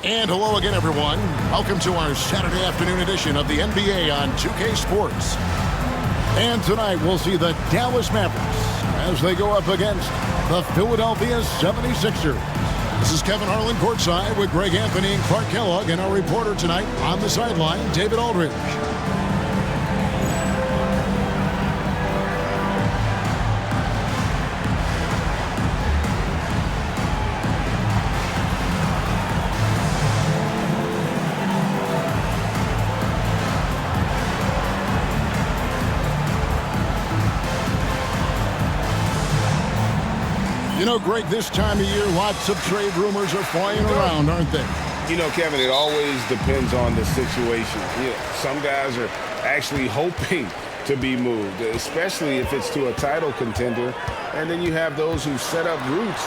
And hello again, everyone. Welcome to our Saturday afternoon edition of the NBA on 2K Sports. And tonight we'll see the Dallas Mavericks as they go up against the Philadelphia 76ers. This is Kevin Harlan courtside with Greg Anthony and Clark Kellogg, and our reporter tonight on the sideline, David Aldridge. You know, Greg, this time of year, lots of trade rumors are flying around, aren't they? You know, Kevin, it always depends on the situation. You know, some guys are actually hoping to be moved, especially if it's to a title contender. And then you have those who set up roots,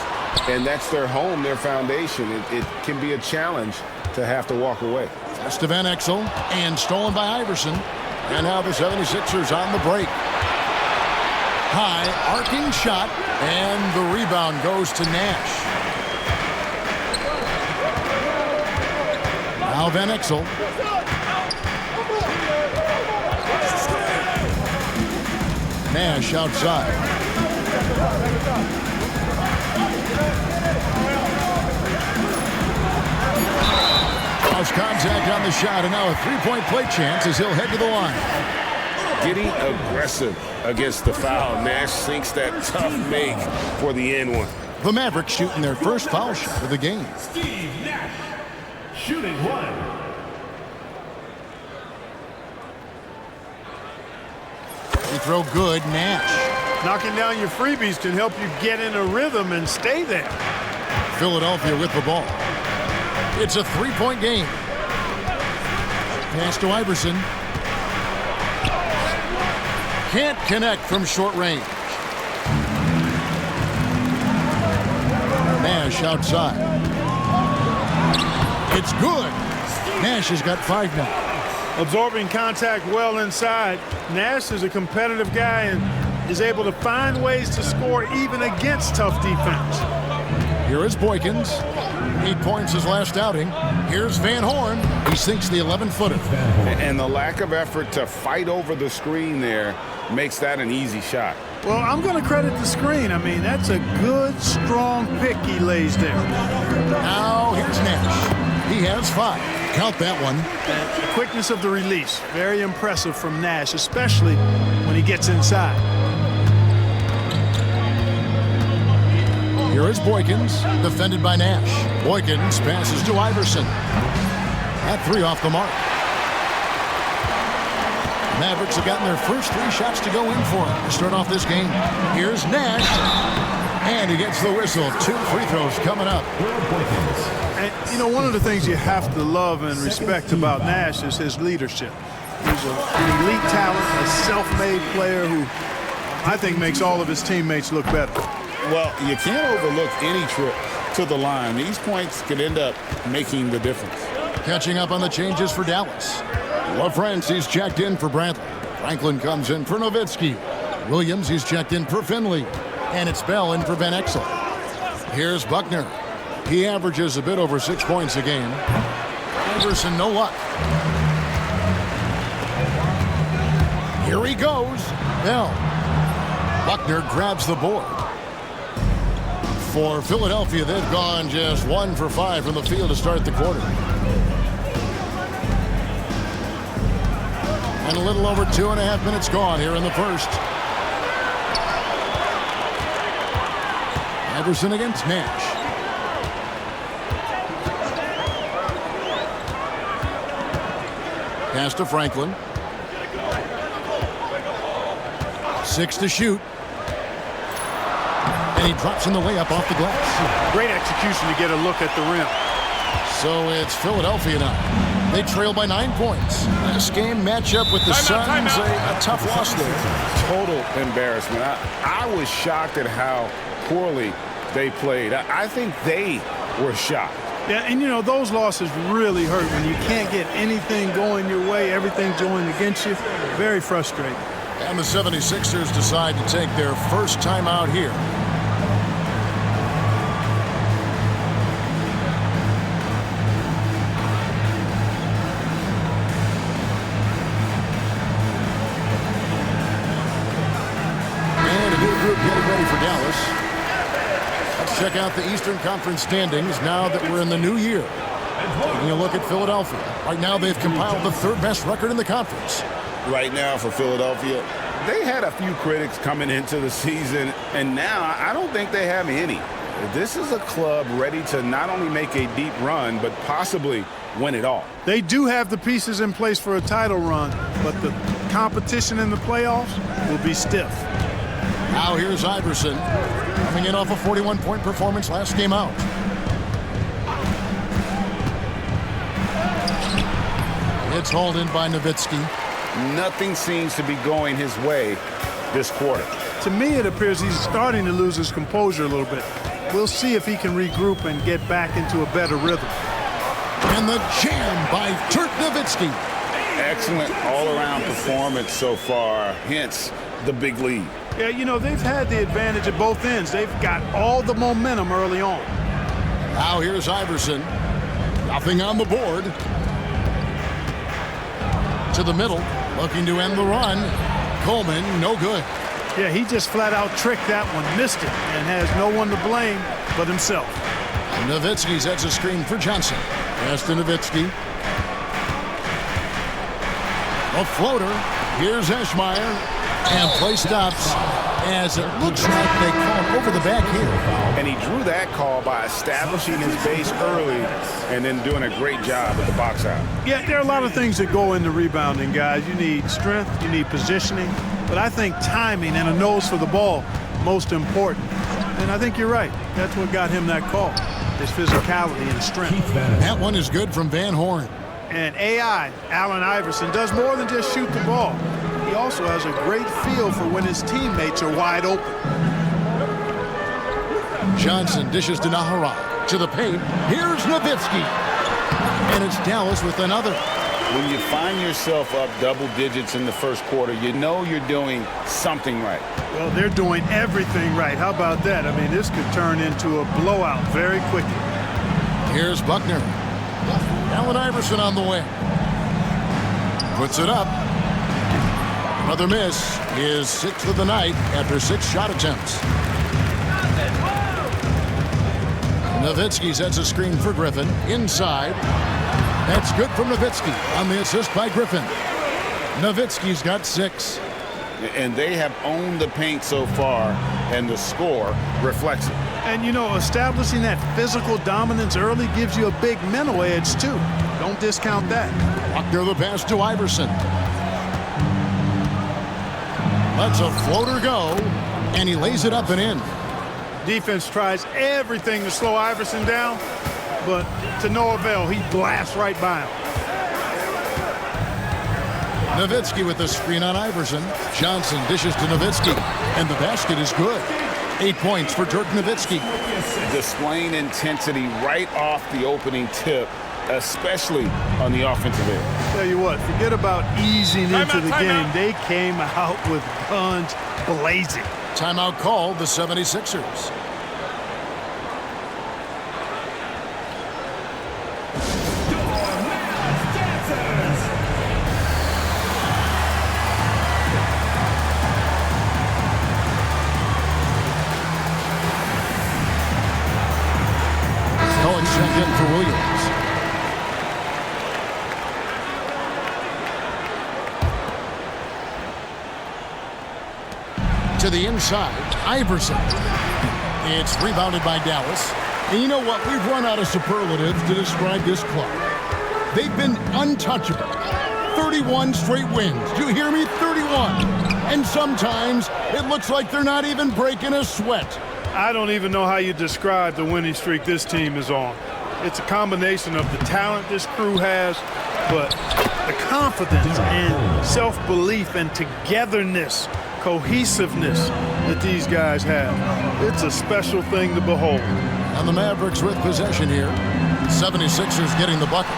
and that's their home, their foundation. It can be a challenge to have to walk away. That's to Van Exel, and stolen by Iverson. And now the 76ers on the break. High, arcing shot, and the rebound goes to Nash. Now Van Exel. Nash outside. Cross contact on the shot, and now a three-point play chance as he'll head to the line. Getting aggressive against the foul. Nash sinks that tough make for the end one. The Mavericks shooting their first foul shot of the game. Steve Nash, shooting one. Free throw good, Nash. Knocking down your freebies can help you get in a rhythm and stay there. Philadelphia with the ball. It's a three-point game. Pass to Iverson. Can't connect from short range. Nash outside. It's good. Nash has got 5 now. Absorbing contact well inside. Nash is a competitive guy and is able to find ways to score even against tough defense. Here is Boykins. 8 points his last outing. Here's Van Horn. He sinks the 11-footer. And the lack of effort to fight over the screen there makes that an easy shot. Well, I'm going to credit the screen. I mean, that's a good, strong pick he lays there. Now here's Nash. He has 5. Count that one. And the quickness of the release. Very impressive from Nash, especially when he gets inside. Here is Boykins, defended by Nash. Boykins passes to Iverson. That 3 off the mark. Mavericks have gotten their first 3 shots to go in for him to start off this game. Here's Nash. And he gets the whistle. 2 free throws coming up. And, you know, one of the things you have to love and respect about Nash is his leadership. He's an elite talent, a self-made player who I think makes all of his teammates look better. Well, you can't overlook any trip to the line. These points could end up making the difference. Catching up on the changes for Dallas. LaFrance, he's checked in for Bradley. Franklin comes in for Nowitzki. Williams, he's checked in for Finley. And it's Bell in for Van Exel. Here's Buckner. He averages a bit over 6 points a game. Iverson, no luck. Here he goes. Bell. Buckner grabs the board. For Philadelphia, they've gone just 1 for 5 from the field to start the quarter. And a little over 2.5 minutes gone here in the first. Iverson against Nash. Pass to Franklin. 6 to shoot. And he drops in the layup off the glass. Great execution to get a look at the rim. So it's Philadelphia now. They trail by 9 points. This game matchup with the Suns, a tough loss there. Total embarrassment. I was shocked at how poorly they played. I think they were shocked. Yeah, and you know, those losses really hurt when you can't get anything going your way, everything's going against you. Very frustrating. And the 76ers decide to take their first time out here. Let's check out the Eastern Conference standings now that we're in the new year. Taking a look at Philadelphia. Right now, they've compiled the third best record in the conference. Right now for Philadelphia, They had a few critics coming into the season, and now I don't think they have any. This is a club ready to not only make a deep run, but possibly win it all. They do have the pieces in place for a title run, but the competition in the playoffs will be stiff. Now here's Iverson, coming in off a 41-point performance last game out. It's hauled in by Nowitzki. Nothing seems to be going his way this quarter. To me, it appears he's starting to lose his composure a little bit. We'll see if he can regroup and get back into a better rhythm. And the jam by Dirk Nowitzki. Excellent all-around performance so far, hence the big lead. Yeah, you know, they've had the advantage at both ends. They've got all the momentum early on. Now here's Iverson. Nothing on the board. To the middle, looking to end the run. Coleman, no good. Yeah, he just flat out tricked that one, missed it, and has no one to blame but himself. Nowitzki sets a screen for Johnson. Pass to Nowitzki. A floater. Here's Eschmeyer. And play stops as it looks like they call over the back here. And he drew that call by establishing his base early and then doing a great job at the box out. Yeah, there are a lot of things that go into rebounding, guys. You need strength, you need positioning, but I think timing and a nose for the ball, most important. And I think you're right. That's what got him that call, his physicality and strength. That one is good from Van Horn. And AI, Allen Iverson, does more than just shoot the ball. He also has a great feel for when his teammates are wide open. Johnson dishes to Nahara. To the paint. Here's Nowitzki. And it's Dallas with another. When you find yourself up double digits in the first quarter, you know you're doing something right. Well, they're doing everything right. How about that? I mean, this could turn into a blowout very quickly. Here's Buckner. Allen Iverson on the way. Puts it up. Another miss. His 6th of the night after 6 shot attempts. Nowitzki sets a screen for Griffin. Inside. That's good from Nowitzki on the assist by Griffin. Nowitzki's got 6. And they have owned the paint so far, and the score reflects it. And, you know, establishing that physical dominance early gives you a big mental edge, too. Don't discount that. Buckner the pass to Iverson. Lets a floater go, and he lays it up and in. Defense tries everything to slow Iverson down, but to no avail. He blasts right by him. Nowitzki with the screen on Iverson. Johnson dishes to Nowitzki, and the basket is good. 8 points for Dirk Nowitzki. Displaying intensity right off the opening tip, especially on the offensive end. Tell you what, forget about easing into the game. They came out with guns blazing. Timeout called the 76ers. Cohen check in for Williams. To the inside, Iverson. It's rebounded by Dallas. And you know what? We've run out of superlatives to describe this club. They've been untouchable. 31 straight wins. Do you hear me? 31. And sometimes it looks like they're not even breaking a sweat. I don't even know how you describe the winning streak this team is on. It's a combination of the talent this crew has, but the confidence and self-belief and togetherness, cohesiveness that these guys have. It's a special thing to behold. And the Mavericks with possession here. 76ers getting the bucket.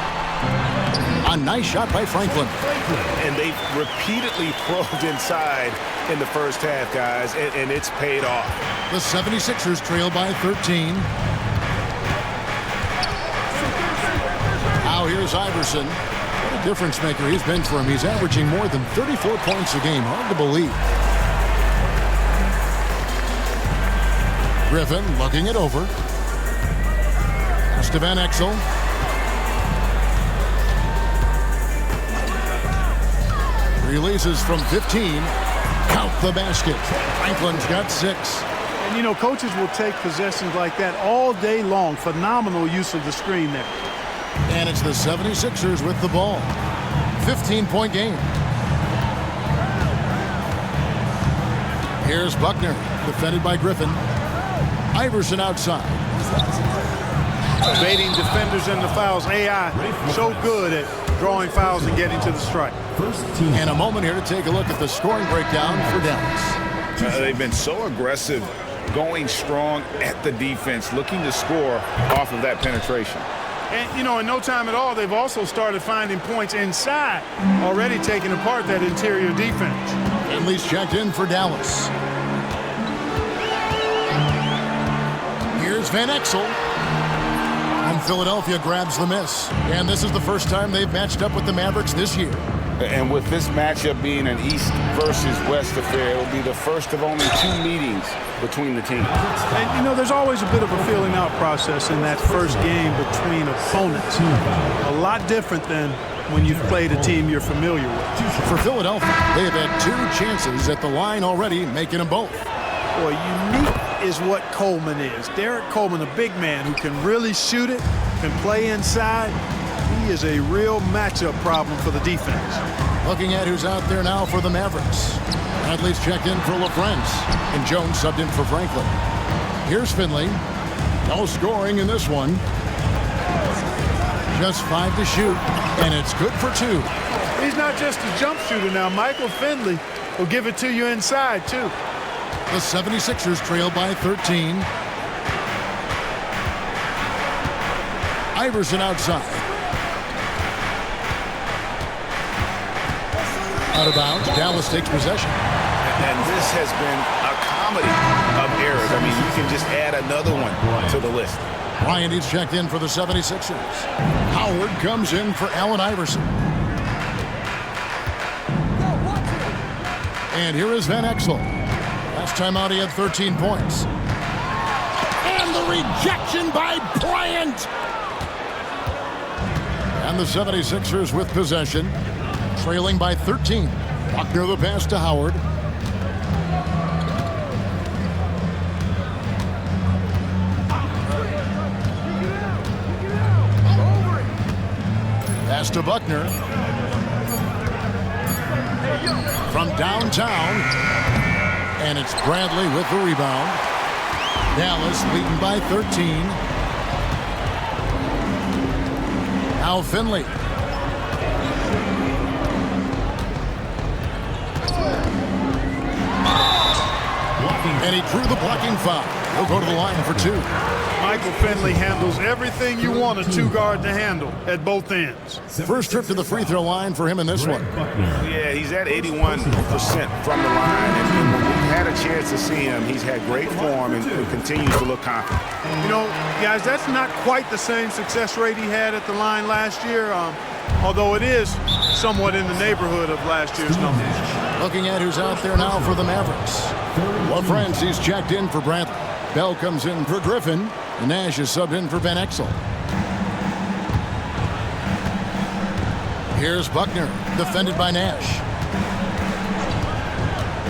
A nice shot by Franklin. And they repeatedly probed inside in the first half, guys, and it's paid off. The 76ers trail by 13. Now here's Iverson. What a difference maker he's been for him. He's averaging more than 34 points a game. Hard to believe. Griffin looking it over. Pass to Van Exel. Releases from 15. Count the basket. Franklin's got 6. And, you know, coaches will take possessions like that all day long. Phenomenal use of the screen there. And it's the 76ers with the ball. 15-point game. Here's Buckner, defended by Griffin. Iverson outside. Evading defenders in the fouls. AI so good at drawing fouls and getting to the strike. And a moment here to take a look at the scoring breakdown for Dallas. They've been so aggressive, going strong at the defense, looking to score off of that penetration. And, you know, in no time at all, they've also started finding points inside, already taking apart that interior defense. Finley's checked in for Dallas. Here's Van Exel. And Philadelphia grabs the miss. And this is the first time they've matched up with the Mavericks this year. And with this matchup being an East versus West affair, it will be the first of only 2 meetings between the teams. And, you know, there's always a bit of a feeling out process in that first game between opponents. A lot different than when you've played a team you're familiar with. For Philadelphia, they have had 2 chances at the line already, making them both. Boy, unique is what Coleman is. Derek Coleman, a big man who can really shoot it, can play inside. He is a real matchup problem for the defense. Looking at who's out there now for the Mavericks. Bradley's checked in for LaFrance, and Jones subbed in for Franklin. Here's Finley. No scoring in this one. Just 5 to shoot, and it's good for 2. He's not just a jump shooter now. Michael Finley will give it to you inside, too. The 76ers trail by 13. Iverson outside. Out of bounds. Dallas takes possession. And this has been a comedy of errors. I mean, you can just add another one to the list. Bryant is checked in for the 76ers. Howard comes in for Allen Iverson. And here is Van Exel. Last time out, he had 13 points. And the rejection by Bryant. And the 76ers with possession, trailing by 13. Buckner the pass to Howard. Pass to Buckner. From downtown. And it's Bradley with the rebound. Dallas leading by 13. Now Finley. And he drew the blocking foul. He'll go to the line for 2. Michael Finley handles everything you want a 2-guard to handle at both ends. First trip to the free throw line for him in this one. Yeah, he's at 81% from the line. And when we've had a chance to see him, he's had great form and continues to look confident. You know, guys, that's not quite the same success rate he had at the line last year, although it is somewhat in the neighborhood of last year's numbers. Looking at who's out there now for the Mavericks. LaFrance, he's checked in for Bradley. Bell comes in for Griffin. Nash is subbed in for Van Exel. Here's Buckner, defended by Nash.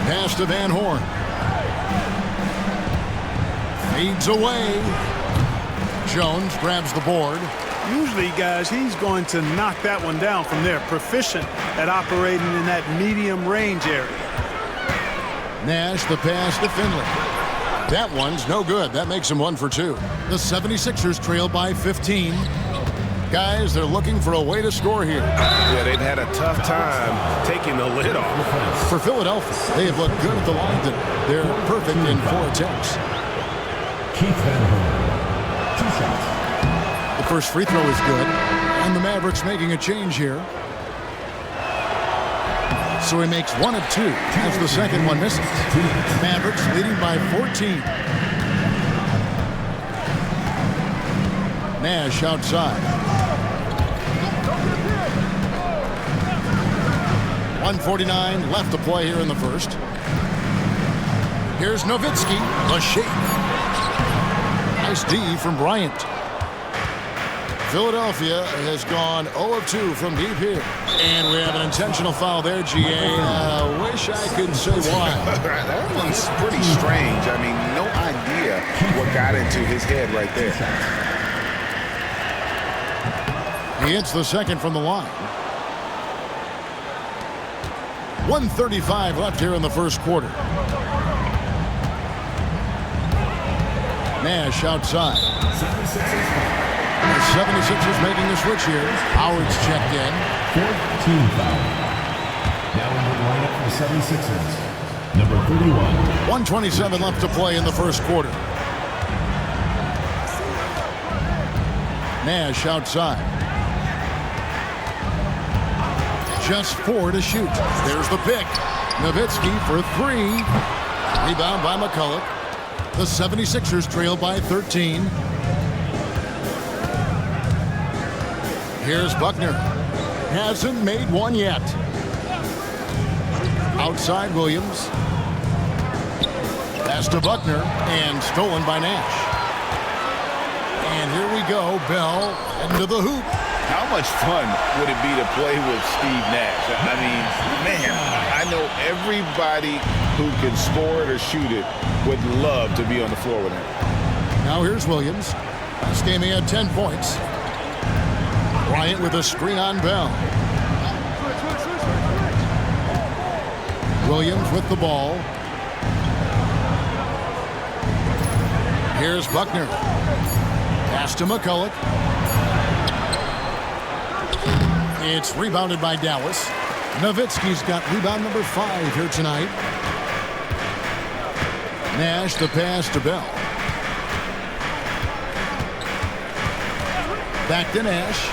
Pass to Van Horn. Fades away. Jones grabs the board. Usually, guys, he's going to knock that one down from there. Proficient at operating in that medium range area. Nash the pass to Finley. That one's no good. That makes him 1 for 2. The 76ers trail by 15. Guys, they're looking for a way to score here. Yeah, they've had a tough time taking the lid off. For Philadelphia, they have looked good at the line today. They're perfect in 4 attempts. Keith Van Horn, 2 shots. The first free throw is good, and the Mavericks making a change here. So he makes 1 of 2 as the second one misses. Mavericks leading by 14. Nash outside. 1:49 left to play here in the first. Here's Nowitzki, the shake. Nice D from Bryant. Philadelphia has gone 0 of 2 from deep here. And we have an intentional foul there, GA. Wish I could say why. That one's pretty strange. I mean, no idea what got into his head right there. He hits the second from the line. 1:35 left here in the first quarter. Nash outside. The 76ers making the switch here. Howard's checked in. 4th team foul. Now in the lineup for the 76ers, number 31. 1:27 left to play in the first quarter. Nash outside. Just 4 to shoot. There's the pick. Nowitzki for 3. Rebound by McCulloch. The 76ers trail by 13. Here's Buckner. Hasn't made one yet. Outside Williams. Pass to Buckner and stolen by Nash. And here we go. Bell into the hoop. How much fun would it be to play with Steve Nash? I mean, man, I know everybody who can score it or shoot it would love to be on the floor with him. Now here's Williams. This game he had 10 points. Bryant with a screen on Bell. Williams with the ball. Here's Buckner. Pass to McCulloch. It's rebounded by Dallas. Nowitzki's got rebound number 5 here tonight. Nash the pass to Bell. Back to Nash.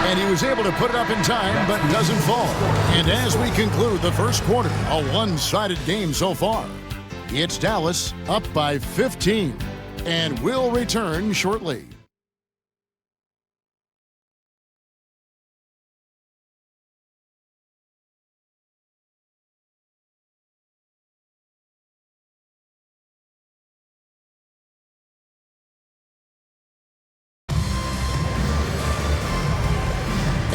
And he was able to put it up in time, but doesn't fall. And as we conclude the first quarter, a one-sided game so far. It's Dallas up by 15. And we'll return shortly.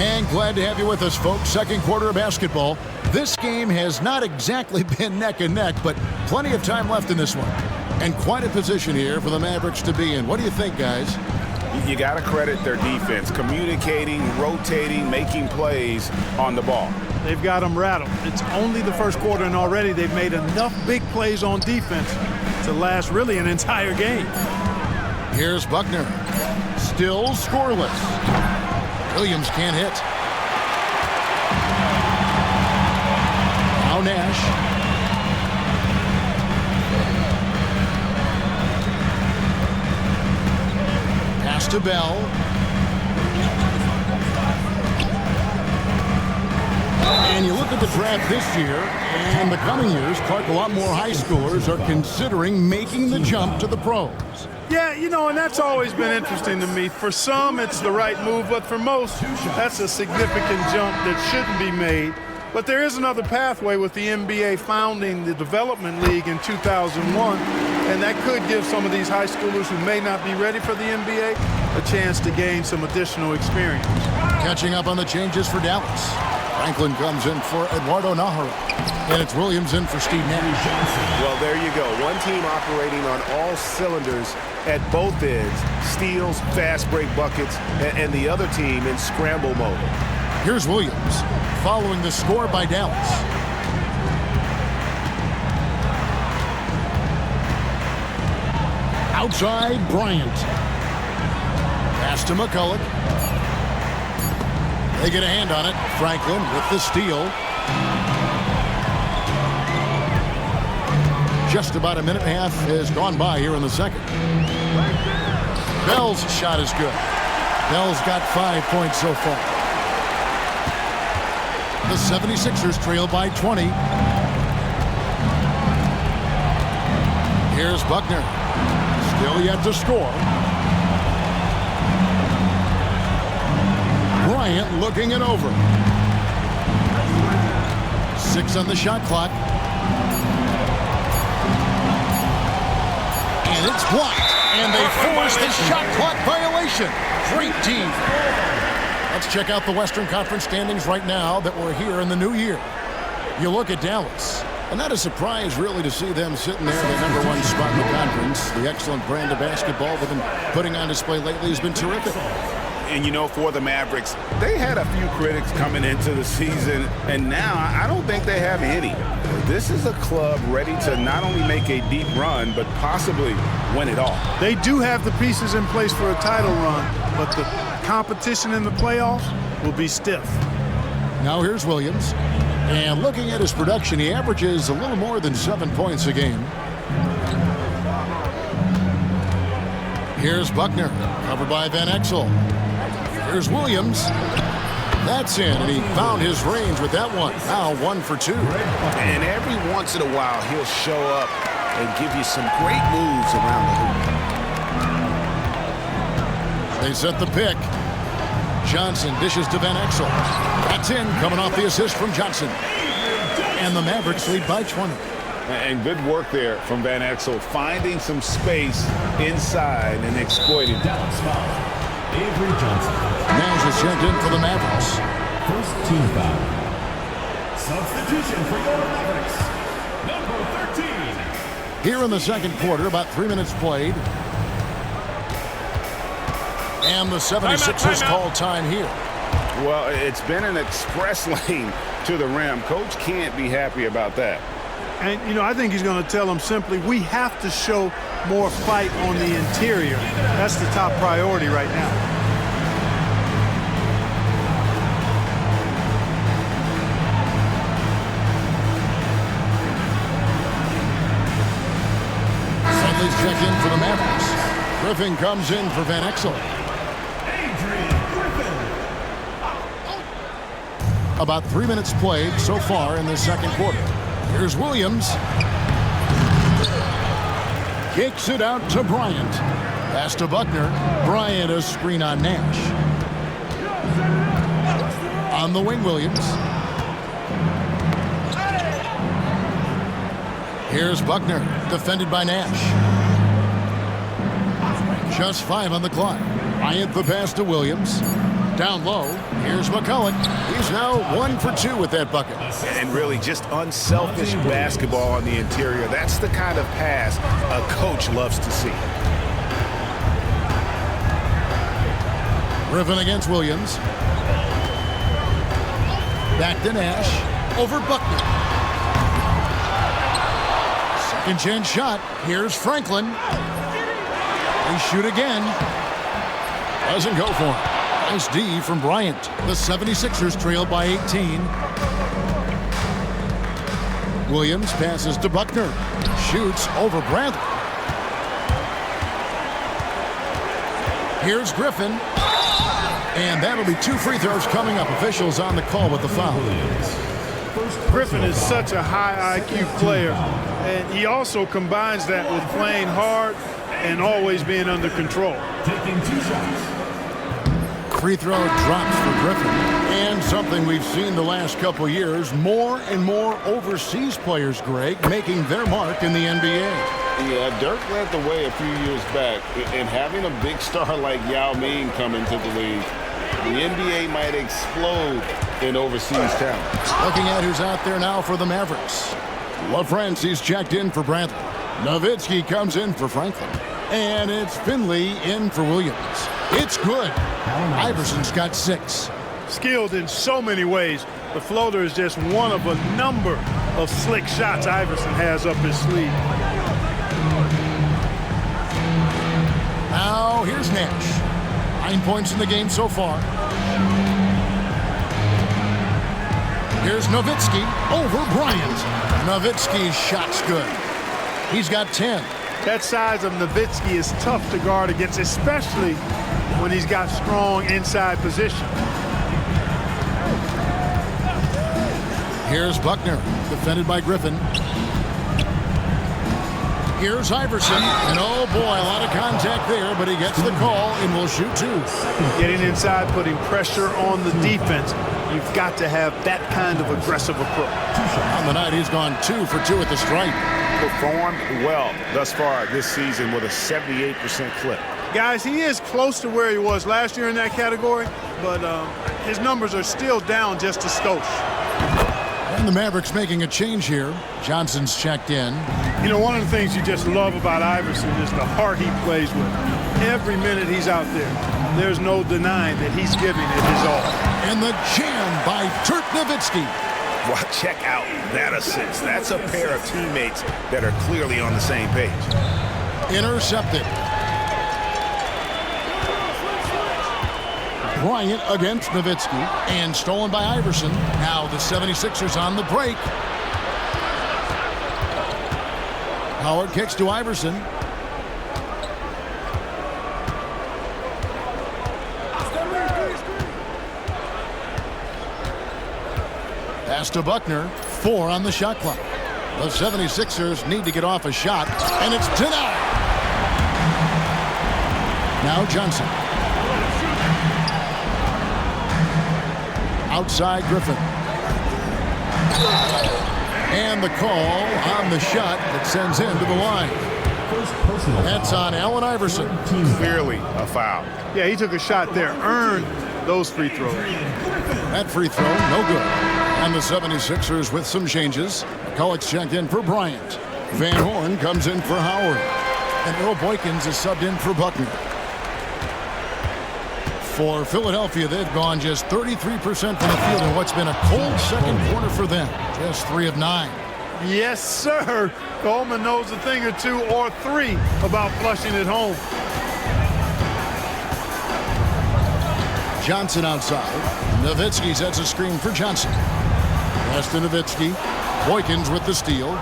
And glad to have you with us, folks. Second quarter of basketball. This game has not exactly been neck and neck, but plenty of time left in this one. And quite a position here for the Mavericks to be in. What do you think, guys? You got to credit their defense, communicating, rotating, making plays on the ball. They've got them rattled. It's only the first quarter, and already they've made enough big plays on defense to last really an entire game. Here's Buckner. Still scoreless. Williams can't hit. Now Nash. Pass to Bell. And you look at the draft this year and the coming years, Clark, a lot more high schoolers are considering making the jump to the pros. Yeah, you know, and that's always been interesting to me. For some, it's the right move, but for most, that's a significant jump that shouldn't be made. But there is another pathway with the NBA founding the Development League in 2001, and that could give some of these high schoolers who may not be ready for the NBA a chance to gain some additional experience. Catching up on the changes for Dallas. Franklin comes in for Eduardo Nahara. And it's Williams in for Steve Nash. Well, there you go. One team operating on all cylinders at both ends. Steals, fast break buckets, and the other team in scramble mode. Here's Williams following the score by Dallas. Outside Bryant. Pass to McCulloch. They get a hand on it. Franklin with the steal. Just about a minute and a half has gone by here in the second. Bell's shot is good. Bell's got 5 points so far. The 76ers trail by 20. Here's Buckner. Still yet to score. Bryant looking it over. 6 on the shot clock. And it's blocked. And they force the shot clock violation. Great team. Let's check out the Western Conference standings right now that we're here in the new year. You look at Dallas, and not a surprise really to see them sitting there in the #1 spot in the conference. The excellent brand of basketball they've been putting on display lately has been terrific. And you know, for the Mavericks, they had a few critics coming into the season, and now I don't think they have any. This is a club ready to not only make a deep run, but possibly win it all. They do have the pieces in place for a title run, but the competition in the playoffs will be stiff. Now here's Williams. And looking at his production, he averages a little more than 7 points a game. Here's Buckner, covered by Van Exel. Here's Williams. That's in, and he found his range with that one. Now 1 for 2. And every once in a while, he'll show up and give you some great moves around the hoop. They set the pick. Johnson dishes to Van Exel. That's in, coming off the assist from Johnson. And the Mavericks lead by 20. And good work there from Van Exel, finding some space inside and exploiting. Dallas foul. Avery Johnson. Nash is checked in for the Mavericks. First team foul. Substitution for your Mavericks. Number 13. Here in the second quarter, about 3 minutes played. And the 76ers call time here. Well, it's been an express lane to the rim. Coach can't be happy about that. And, you know, I think he's going to tell them simply, we have to show more fight on the interior. That's the top priority right now. Sudley's check in for the Mavericks. Griffin comes in for Van Exel. About 3 minutes played so far in the second quarter. Here's Williams. Kicks it out to Bryant. Pass to Buckner. Bryant, a screen on Nash. On the wing, Williams. Here's Buckner, defended by Nash. Just 5 on the clock. Bryant the pass to Williams. Down low, here's McCulloch. He's now 1 for 2 with that bucket. And really just unselfish basketball on the interior. That's the kind of pass a coach loves to see. Griffin against Williams. Back to Nash. Over Buckner. Second chance shot. Here's Franklin. They shoot again. Doesn't go for him. Nice D from Bryant. The 76ers trail by 18. Williams passes to Buckner. Shoots over Bradley. Here's Griffin. And that'll be 2 free throws coming up. Officials on the call with the foul. Griffin is such a high IQ player, and he also combines that with playing hard and always being under control. Taking 2 shots. Free throw drops for Griffin. And something we've seen the last couple years, more and more overseas players, Greg, making their mark in the NBA. Yeah, Dirk led the way a few years back, and having a big star like Yao Ming come into the league, the NBA might explode in overseas talent. Looking at who's out there now for the Mavericks. LaFrancis checked in for Bradley. Nowitzki comes in for Franklin. And it's Finley in for Williams. It's good. Iverson's got 6. Skilled in so many ways. The floater is just one of a number of slick shots Iverson has up his sleeve. Now here's Nash. 9 points in the game so far. Here's Nowitzki over Bryant. Nowitzki's shot's good. He's got 10. That size of Nowitzki is tough to guard against, especially when he's got strong inside position. Here's Buckner, defended by Griffin. Here's Iverson, and oh boy, a lot of contact there, but he gets the call and will shoot two. Getting inside, putting pressure on the defense. You've got to have that kind of aggressive approach. On the night, he's gone 2 for 2 at the stripe. Performed well thus far this season with a 78% clip. Guys, he is close to where he was last year in that category, but his numbers are still down just a skosh. And the Mavericks making a change here. Johnson's checked in. You know, one of the things you just love about Iverson is the heart he plays with. Every minute he's out there, there's no denying that he's giving it his all. And the jam by Dirk Nowitzki. Well, check out that assist. That's a pair of teammates that are clearly on the same page. Intercepted. Bryant against Nowitzki, and stolen by Iverson. Now the 76ers on the break. Howard kicks to Iverson. Pass to Buckner. 4 on the shot clock. The 76ers need to get off a shot, and it's denied. Now Johnson. Outside Griffin. And the call on the shot that sends him to the line. That's on Allen Iverson. Clearly a foul. Yeah, he took a shot there, earned those free throws. That free throw, no good. And the 76ers with some changes. McCulloch's checked in for Bryant. Van Horn comes in for Howard. And Earl Boykins is subbed in for Buckner. For Philadelphia, they've gone just 33% from the field in what's been a cold second quarter for them. Just 3 of 9. Yes, sir. Coleman knows a thing or two or 3 about flushing it home. Johnson outside. Nowitzki sets a screen for Johnson. Pass to Nowitzki. Boykins with the steal.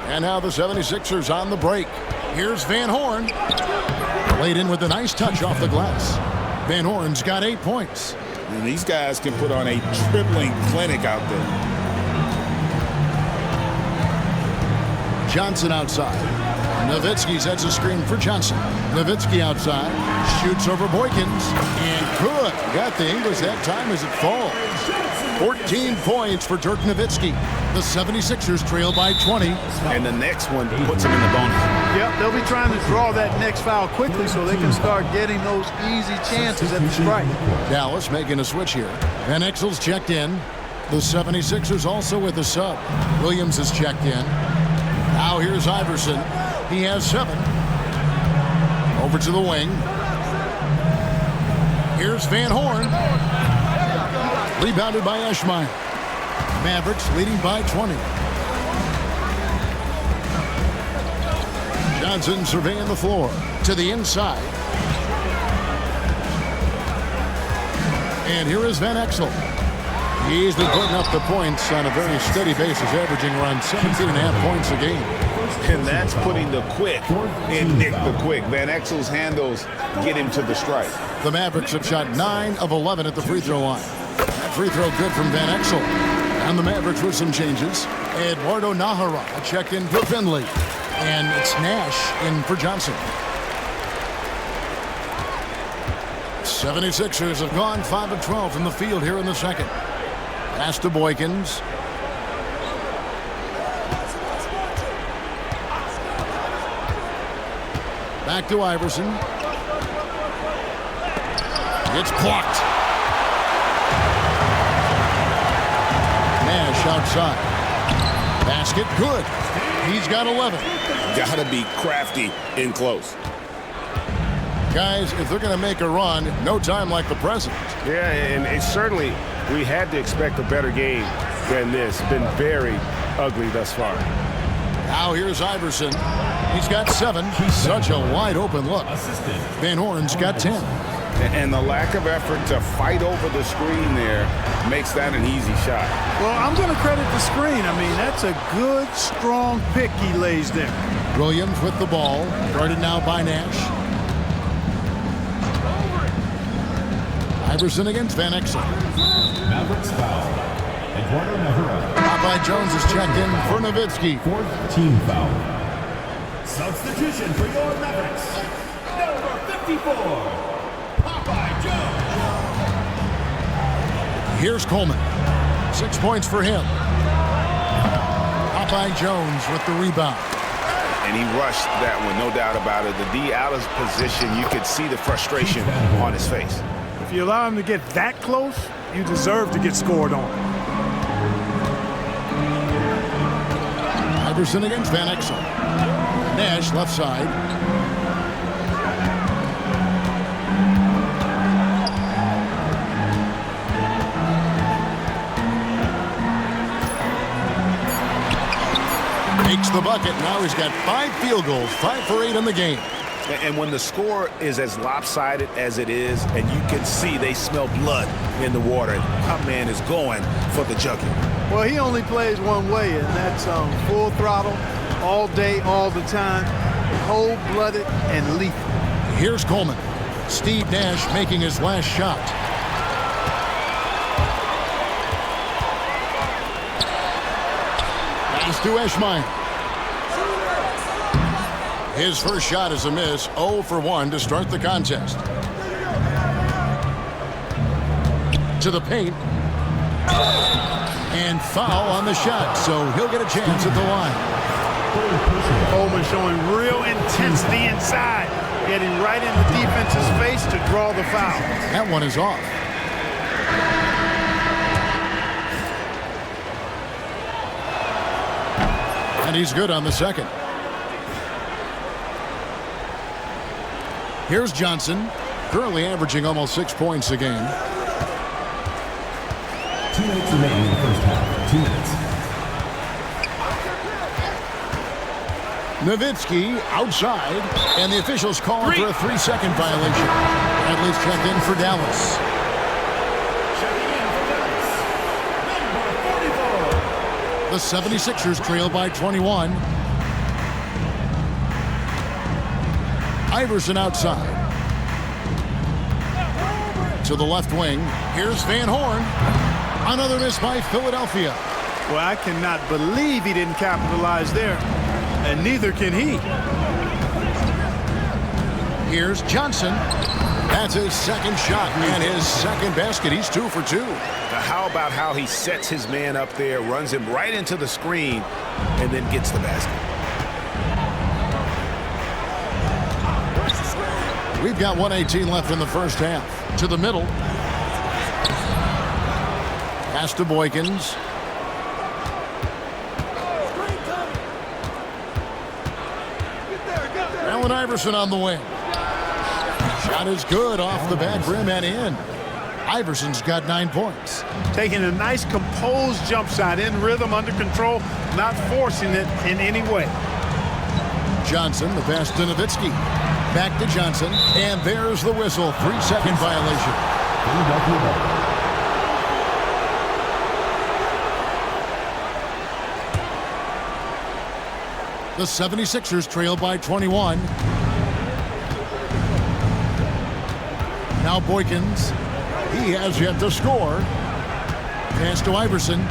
And now the 76ers on the break. Here's Van Horn. Laid in with a nice touch off the glass. Van Horn's got 8 points. And these guys can put on a dribbling clinic out there. Johnson outside. Nowitzki sets a screen for Johnson. Nowitzki outside. Shoots over Boykins. And good. Got the English that time as it falls. 14 points for Dirk Nowitzki. The 76ers trail by 20. And the next one puts him in the bonus. Yep, they'll be trying to draw that next foul quickly so they can start getting those easy chances at the stripe. Dallas making a switch here. Van Exel's checked in. The 76ers also with a sub. Williams is checked in. Now here's Iverson. He has 7. Over to the wing. Here's Van Horn. Rebounded by Eschmeyer. Mavericks leading by 20. Johnson surveying the floor to the inside. And here is Van Exel. He's been putting up the points on a very steady basis, averaging around 17.5 points a game. And that's putting the quick in Nick the Quick. Van Exel's handles get him to the stripe. The Mavericks have shot 9 of 11 at the free throw line. That free throw good from Van Exel. And the Mavericks with some changes. Eduardo Nahara checked in for Finley. And it's Nash in for Johnson. 76ers have gone 5 of 12 from the field here in the second. Pass to Boykins. Back to Iverson. It's blocked. Nash outside. Basket good. He's got 11. Gotta be crafty in close. Guys, if they're going to make a run, no time like the present. Yeah, and it's certainly, we had to expect a better game than this. Been very ugly thus far. Now here's Iverson. He's got 7. Such a wide open look. Van Horn's got 10. And the lack of effort to fight over the screen there makes that an easy shot. Well, I'm going to credit the screen. I mean, that's a good, strong pick he lays there. Williams with the ball. Guarded now by Nash. Iverson against Van Exel. Mavericks foul. Eduardo Nahara. Popeye Jones is checked in for Nowitzki. 4th team foul. Substitution for your Mavericks. Number 54, Popeye Jones. Here's Coleman. 6 points for him. Popeye Jones with the rebound. And he rushed that one, no doubt about it. The D out of position, you could see the frustration on his face. If you allow him to get that close, you deserve to get scored on. Iverson against Van Exel. Nash left side. Makes the bucket. Now he's got 5 field goals, 5 for 8 in the game. And when the score is as lopsided as it is, and you can see they smell blood in the water, our man is going for the jugular. Well, he only plays one way, and that's full throttle, all day, all the time, cold-blooded and lethal. Here's Coleman. Steve Nash making his last shot. Pass to Eschmeyer. His first shot is a miss, 0 for 1 to start the contest. To the paint. And foul on the shot, so he'll get a chance at the line. Coleman showing real intensity inside, getting right in the defense's face to draw the foul. That one is off. And he's good on the second. Here's Johnson, currently averaging almost 6 points a game. 2 minutes remaining in the first half. 2 minutes. Nowitzki outside, and the officials call for a 3-second violation. Bradley's checked in for Dallas. The 76ers trail by 21. Iverson outside. To the left wing. Here's Van Horn. Another miss by Philadelphia. Well, I cannot believe he didn't capitalize there, and neither can he. Here's Johnson. That's his second shot and his second basket. He's 2 for 2. Now, how about how he sets his man up there, runs him right into the screen, and then gets the basket? We've got 1:18 left in the first half. To the middle. Pass to Boykins. Allen Iverson on the wing. Shot is good off the back rim and in. Iverson's got 9 points. Taking a nice composed jump shot in rhythm, under control, not forcing it in any way. Johnson, the pass to Nowitzki. Back to Johnson, and there's the whistle. 3-second violation. The 76ers trail by 21. Now Boykins. He has yet to score. Pass to Iverson.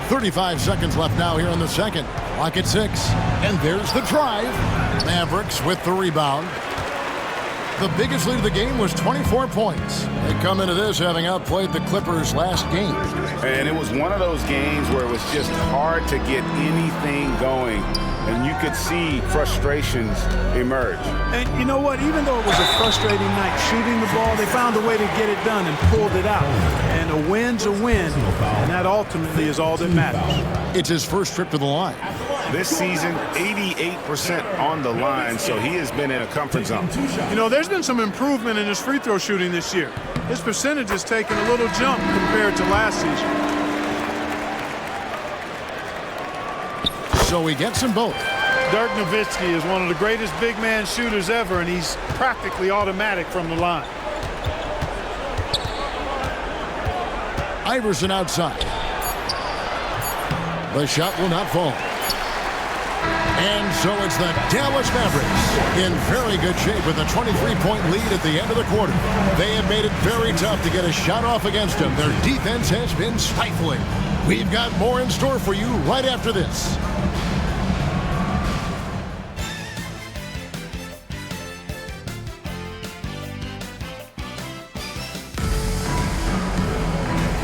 35 seconds left now here in the second. Clock at 6. And there's the drive. Mavericks with the rebound. The biggest lead of the game was 24 points. They come into this having outplayed the Clippers last game. And it was one of those games where it was just hard to get anything going. And you could see frustrations emerge. And you know what? Even though it was a frustrating night shooting the ball, they found a way to get it done and pulled it out. And a win's a win, and that ultimately is all that matters. It's his first trip to the line. This season, 88% on the line, so he has been in a comfort zone. You know, there's been some improvement in his free throw shooting this year. His percentage has taken a little jump compared to last season. So he gets them both. Dirk Nowitzki is one of the greatest big man shooters ever, and he's practically automatic from the line. Iverson outside. The shot will not fall. And so it's the Dallas Mavericks in very good shape with a 23-point lead at the end of the quarter. They have made it very tough to get a shot off against them. Their defense has been stifling. We've got more in store for you right after this.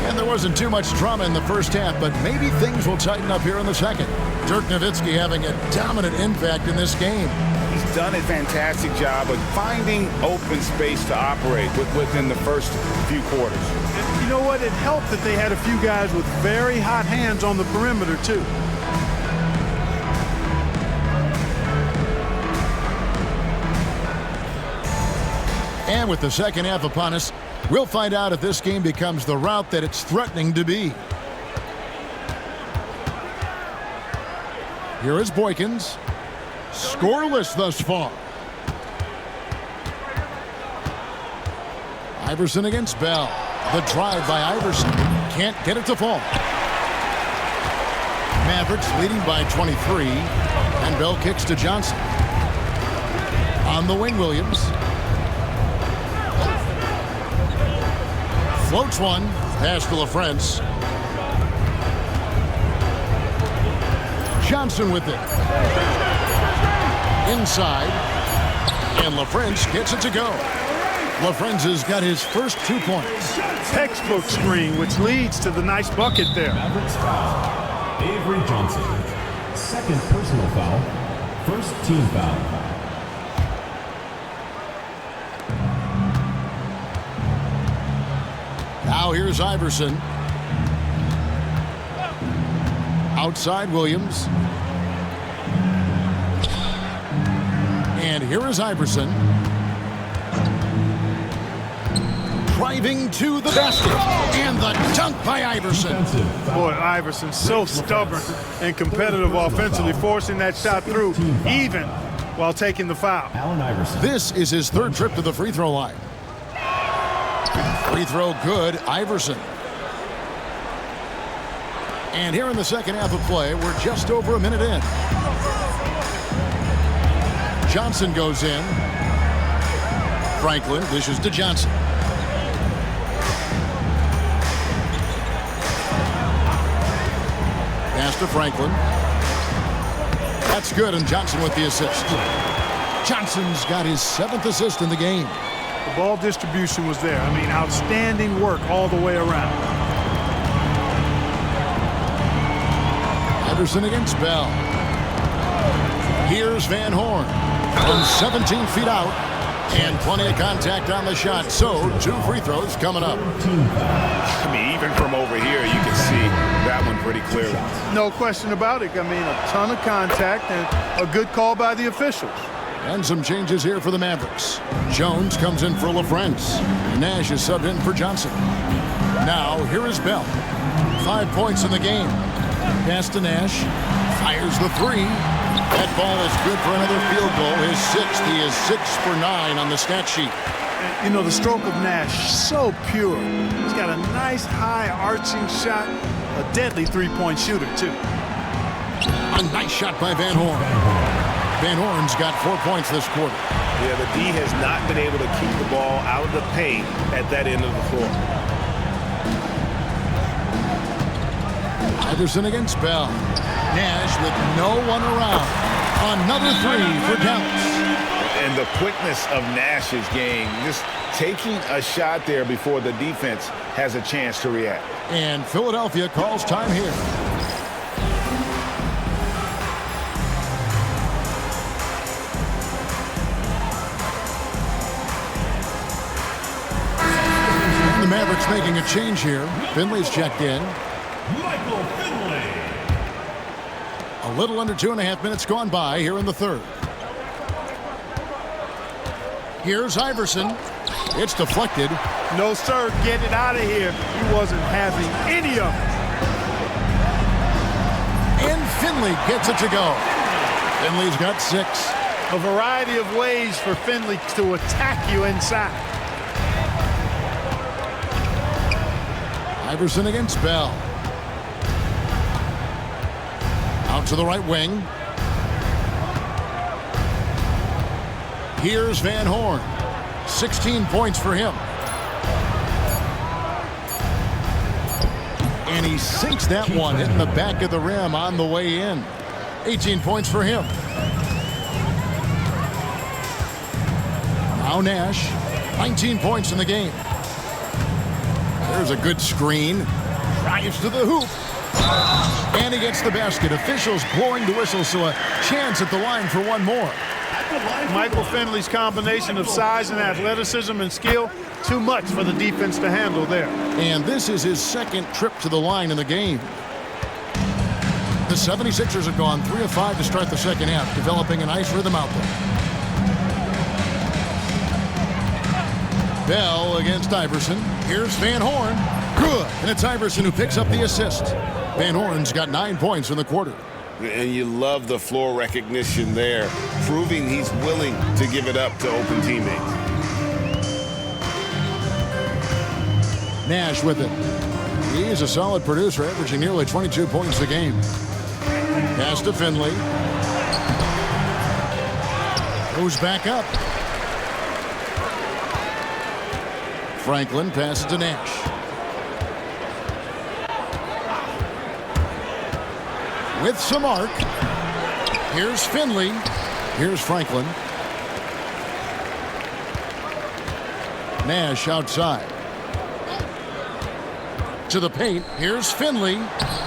And there wasn't too much drama in the first half, but maybe things will tighten up here in the second. Dirk Nowitzki having a dominant impact in this game. He's done a fantastic job of finding open space to operate within the first few quarters. And you know what? It helped that they had a few guys with very hot hands on the perimeter, too. And with the second half upon us, we'll find out if this game becomes the route that it's threatening to be. Here is Boykins. Scoreless thus far. Iverson against Bell. The drive by Iverson. Can't get it to fall. Mavericks leading by 23. And Bell kicks to Johnson. On the wing, Williams. Floats one. Pass to LaFrance. Johnson with it. Inside. And LaFrance gets it to go. LaFrance has got his first 2 points. Textbook screen, which leads to the nice bucket there. Mavericks foul. Avery Johnson. Second personal foul. First team foul. Now here's Iverson. Outside Williams. And here is Iverson. Driving to the basket. And the dunk by Iverson. Boy, Iverson so stubborn and competitive offensively, forcing that shot through even while taking the foul. Allen Iverson. This is his third trip to the free throw line. Free throw good, Iverson. And here in the second half of play, we're just over a minute in. Johnson goes in. Franklin dishes to Johnson. Pass to Franklin. That's good, and Johnson with the assist. Johnson's got his 7th assist in the game. The ball distribution was there. I mean, outstanding work all the way around. Iverson against Bell. Here's Van Horn from 17 feet out, and plenty of contact on the shot. So 2 free throws coming up. I mean, even from over here, you can see that one pretty clearly. No question about it. I mean, a ton of contact and a good call by the officials. And some changes here for the Mavericks. Jones comes in for LaFrance. Nash is subbed in for Johnson. Now, here is Bell. 5 points in the game. Pass to Nash. Fires the 3. That ball is good for another field goal. His 6th. He is 6 for 9 on the stat sheet. And, you know, the stroke of Nash, so pure. He's got a nice, high, arching shot. A deadly three-point shooter, too. A nice shot by Van Horn. Van Horn's got 4 points this quarter. Yeah, the D has not been able to keep the ball out of the paint at that end of the floor. Iverson against Bell. Nash with no one around. Another 3 for Dallas. And the quickness of Nash's game, just taking a shot there before the defense has a chance to react. And Philadelphia calls time here. And the Mavericks making a change here. Finley's checked in. Michael Finley. A little under 2.5 minutes gone by here in the third. Here's Iverson. It's deflected. No, sir. Get it out of here. He wasn't having any of it. And Finley gets it to go. Finley's got 6. A variety of ways for Finley to attack you inside. Iverson against Bell. Out to the right wing. Here's Van Horn. 16 points for him. And he sinks that one, hitting the back of the rim on the way in. 18 points for him. Now Nash, 19 points in the game. There's a good screen. Drives to the hoop. And he gets the basket. Officials blowing the whistle, so a chance at the line for one more. Michael Finley's combination of size and athleticism and skill, too much for the defense to handle there. And this is his second trip to the line in the game. The 76ers have gone 3 of 5 to start the second half, developing a nice rhythm out there. Bell against Iverson. Here's Van Horn. Good. And it's Iverson who picks up the assist. Van Horn's got 9 points in the quarter. And you love the floor recognition there, proving he's willing to give it up to open teammates. Nash with it. He's a solid producer, averaging nearly 22 points a game. Pass to Finley. Goes back up. Franklin passes to Nash. With some arc. Here's Finley. Here's Franklin. Nash outside. To the paint. Here's Finley.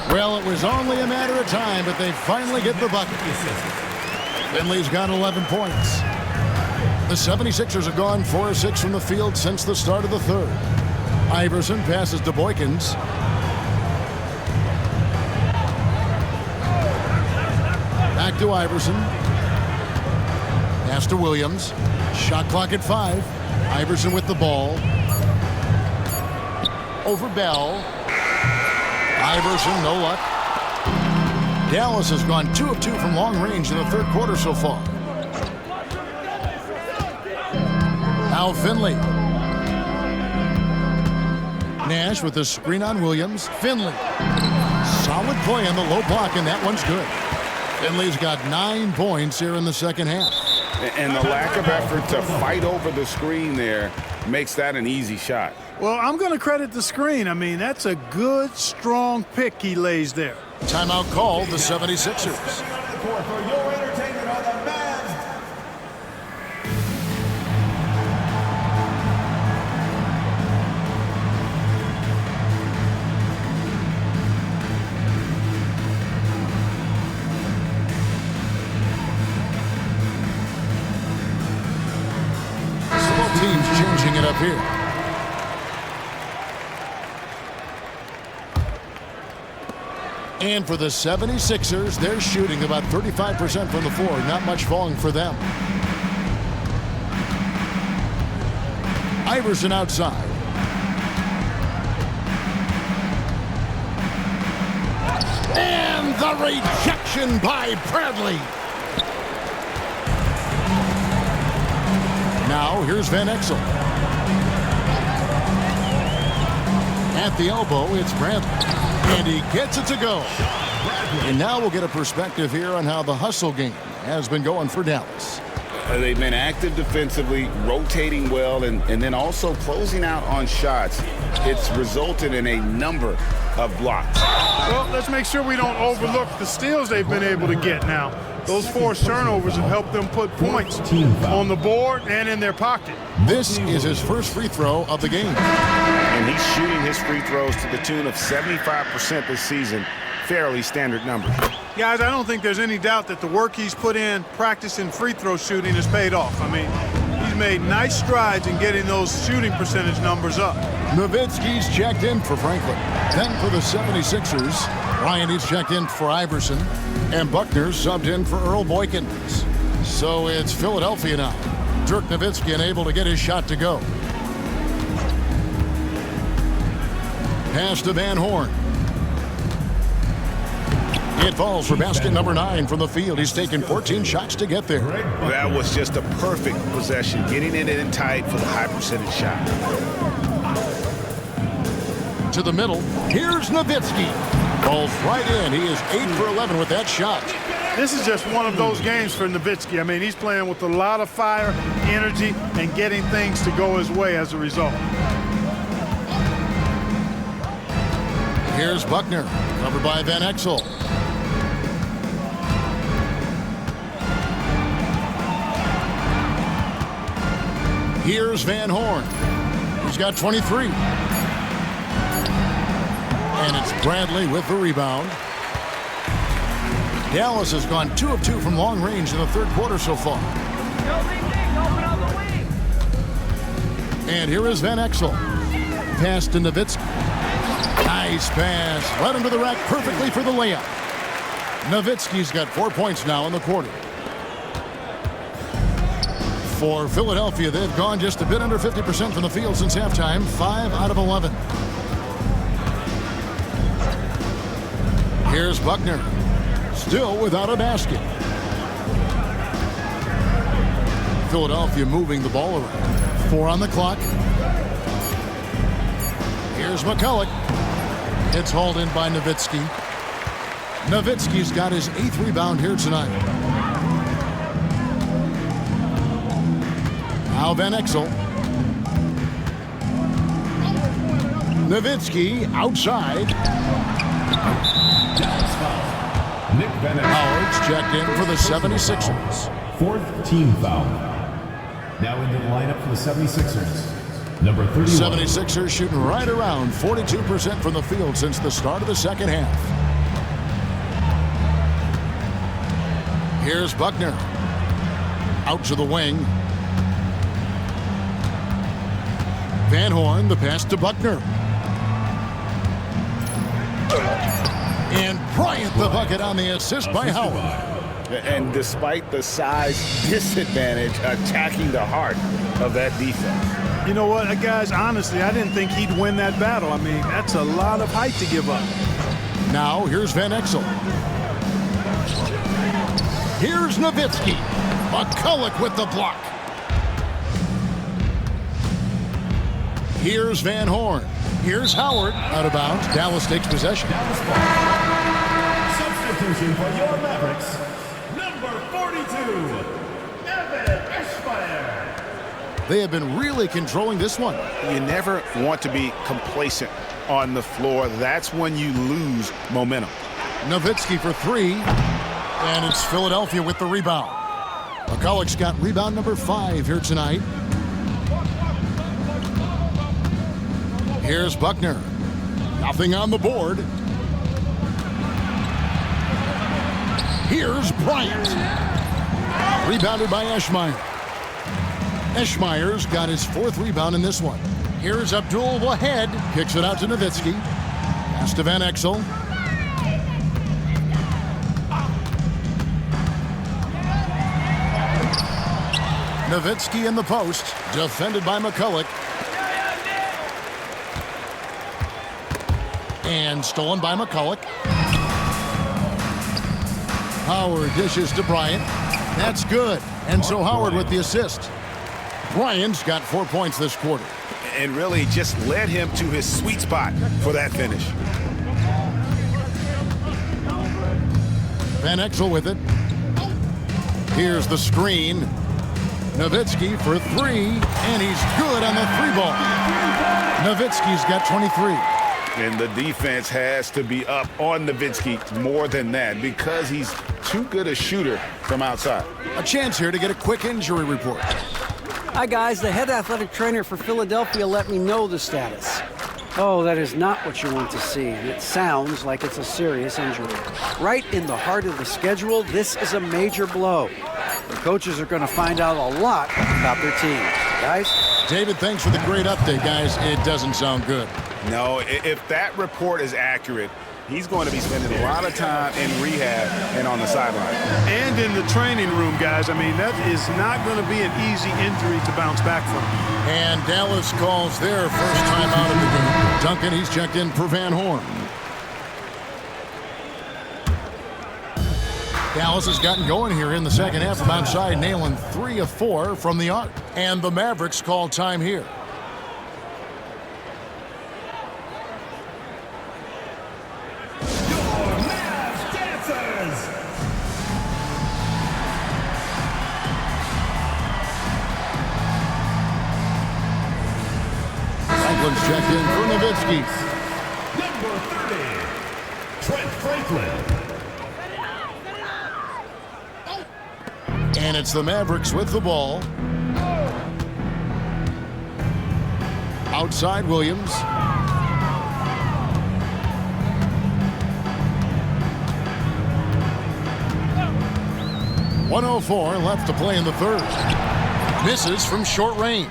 Well, it was only a matter of time, but they finally get the bucket. Finley's got 11 points. The 76ers have gone 4 of 6 from the field since the start of the third. Iverson passes to Boykins. Back to Iverson. Pass to Williams. Shot clock at 5. Iverson with the ball. Over Bell. Iverson, no luck. Dallas has gone 2 of 2 from long range in the third quarter so far. Now Finley. Nash with the screen on Williams. Finley. Solid play on the low block, and that one's good. Finley's got 9 points here in the second half. And the lack of effort to fight over the screen there makes that an easy shot. Well, I'm going to credit the screen. I mean, that's a good, strong pick he lays there. Timeout called the 76ers. For your entertainment on the Mavs. Both teams changing it up here. And for the 76ers, they're shooting about 35% from the floor. Not much falling for them. Iverson outside. And the rejection by Bradley. Now here's Van Exel. At the elbow, it's Bradley. And he gets it to go. And now we'll get a perspective here on how the hustle game has been going for Dallas. They've been active defensively, rotating well, and then also closing out on shots. It's resulted in a number of blocks. Well, let's make sure we don't overlook the steals they've been able to get now. Those forced turnovers have helped them put points on the board and in their pocket. This is his first free throw of the game. And he's shooting his free throws to the tune of 75% this season. Fairly standard number. Guys, I don't think there's any doubt that the work he's put in practicing free throw shooting has paid off. I mean, he's made nice strides in getting those shooting percentage numbers up. Nowitzki's checked in for Franklin. Then for the 76ers, Ryan's checked in for Iverson. And Buckner subbed in for Earl Boykins. So it's Philadelphia now. Dirk Nowitzki unable to get his shot to go. Pass to Van Horn. It falls for basket number 9 from the field. He's taken 14 shots to get there. That was just a perfect possession, getting it in tight for the high percentage shot. To the middle, here's Nowitzki. Falls right in. He is 8 for 11 with that shot. This is just one of those games for Nowitzki. I mean, he's playing with a lot of fire, energy, and getting things to go his way as a result. Here's Buckner, covered by Van Exel. Here's Van Horn. He's got 23. And it's Bradley with the rebound. Dallas has gone 2 of 2 from long range in the third quarter so far. And here is Van Exel. Pass to Nowitzki. Nice pass. Led him to the rack perfectly for the layup. Nowitzki's got 4 points now in the quarter. For Philadelphia, they've gone just a bit under 50% from the field since halftime. 5 out of 11. Here's Buckner. Still without a basket. Philadelphia moving the ball around. 4 on the clock. Here's McCulloch. It's hauled in by Nowitzki. Nowitzki's got his 8th rebound here tonight. Now Van Exel. Nowitzki outside. Nick Van Exel. Howard's checked in for the 76ers. 4th team foul. Now into the lineup for the 76ers. Number 31. 76ers shooting right around 42% from the field since the start of the second half. Here's Buckner. Out to the wing. Van Horn, the pass to Buckner. And Bryant the bucket on the assist by Howard. And despite the size disadvantage, attacking the heart of that defense. You know what, guys, honestly, I didn't think he'd win that battle. I mean, that's a lot of height to give up. Now, here's Van Exel. Here's Nowitzki. McCulloch with the block. Here's Van Horn. Here's Howard. Out of bounds. Dallas takes possession. Substitution for your Mavericks. Number 42. vsPHI. They have been really controlling this one. You never want to be complacent on the floor. That's when you lose momentum. Nowitzki for 3. And it's Philadelphia with the rebound. McCulloch's got rebound number 5 here tonight. Here's Buckner. Nothing on the board. Here's Bryant. Rebounded by Eschmeyer. Eschmeyer's got his 4th rebound in this one. Here's Abdul Wahed. Kicks it out to Nowitzki. Pass to Van Exel. Nowitzki in the post. Defended by McCulloch. And stolen by McCulloch. Howard dishes to Bryant. That's good. And so Howard with the assist. Bryant's got 4 points this quarter. And really just led him to his sweet spot for that finish. Van Exel with it. Here's the screen. Nowitzki for 3. And he's good on the 3-ball. Nowitzki's got 23. And the defense has to be up on Nowitzki more than that because he's too good a shooter from outside. A chance here to get a quick injury report. Hi, guys. The head athletic trainer for Philadelphia let me know the status. Oh, that is not what you want to see, and it sounds like it's a serious injury. Right in the heart of the schedule, this is a major blow. The coaches are going to find out a lot about their team. Guys? David, thanks for the great update, guys. It doesn't sound good. No, if that report is accurate, he's going to be spending a lot of time in rehab and on the sideline. And in the training room, guys. I mean, that is not going to be an easy injury to bounce back from. And Dallas calls their first time out of the game. Duncan, he's checked in for Van Horn. Dallas has gotten going here in the second half from outside, nailing 3 of 4 from the arc. And the Mavericks call time here. Franklin's checked in for Nowitzki. Number 30. Trent Franklin. And it's the Mavericks with the ball. Outside Williams. .104 left to play in the third. Misses from short range.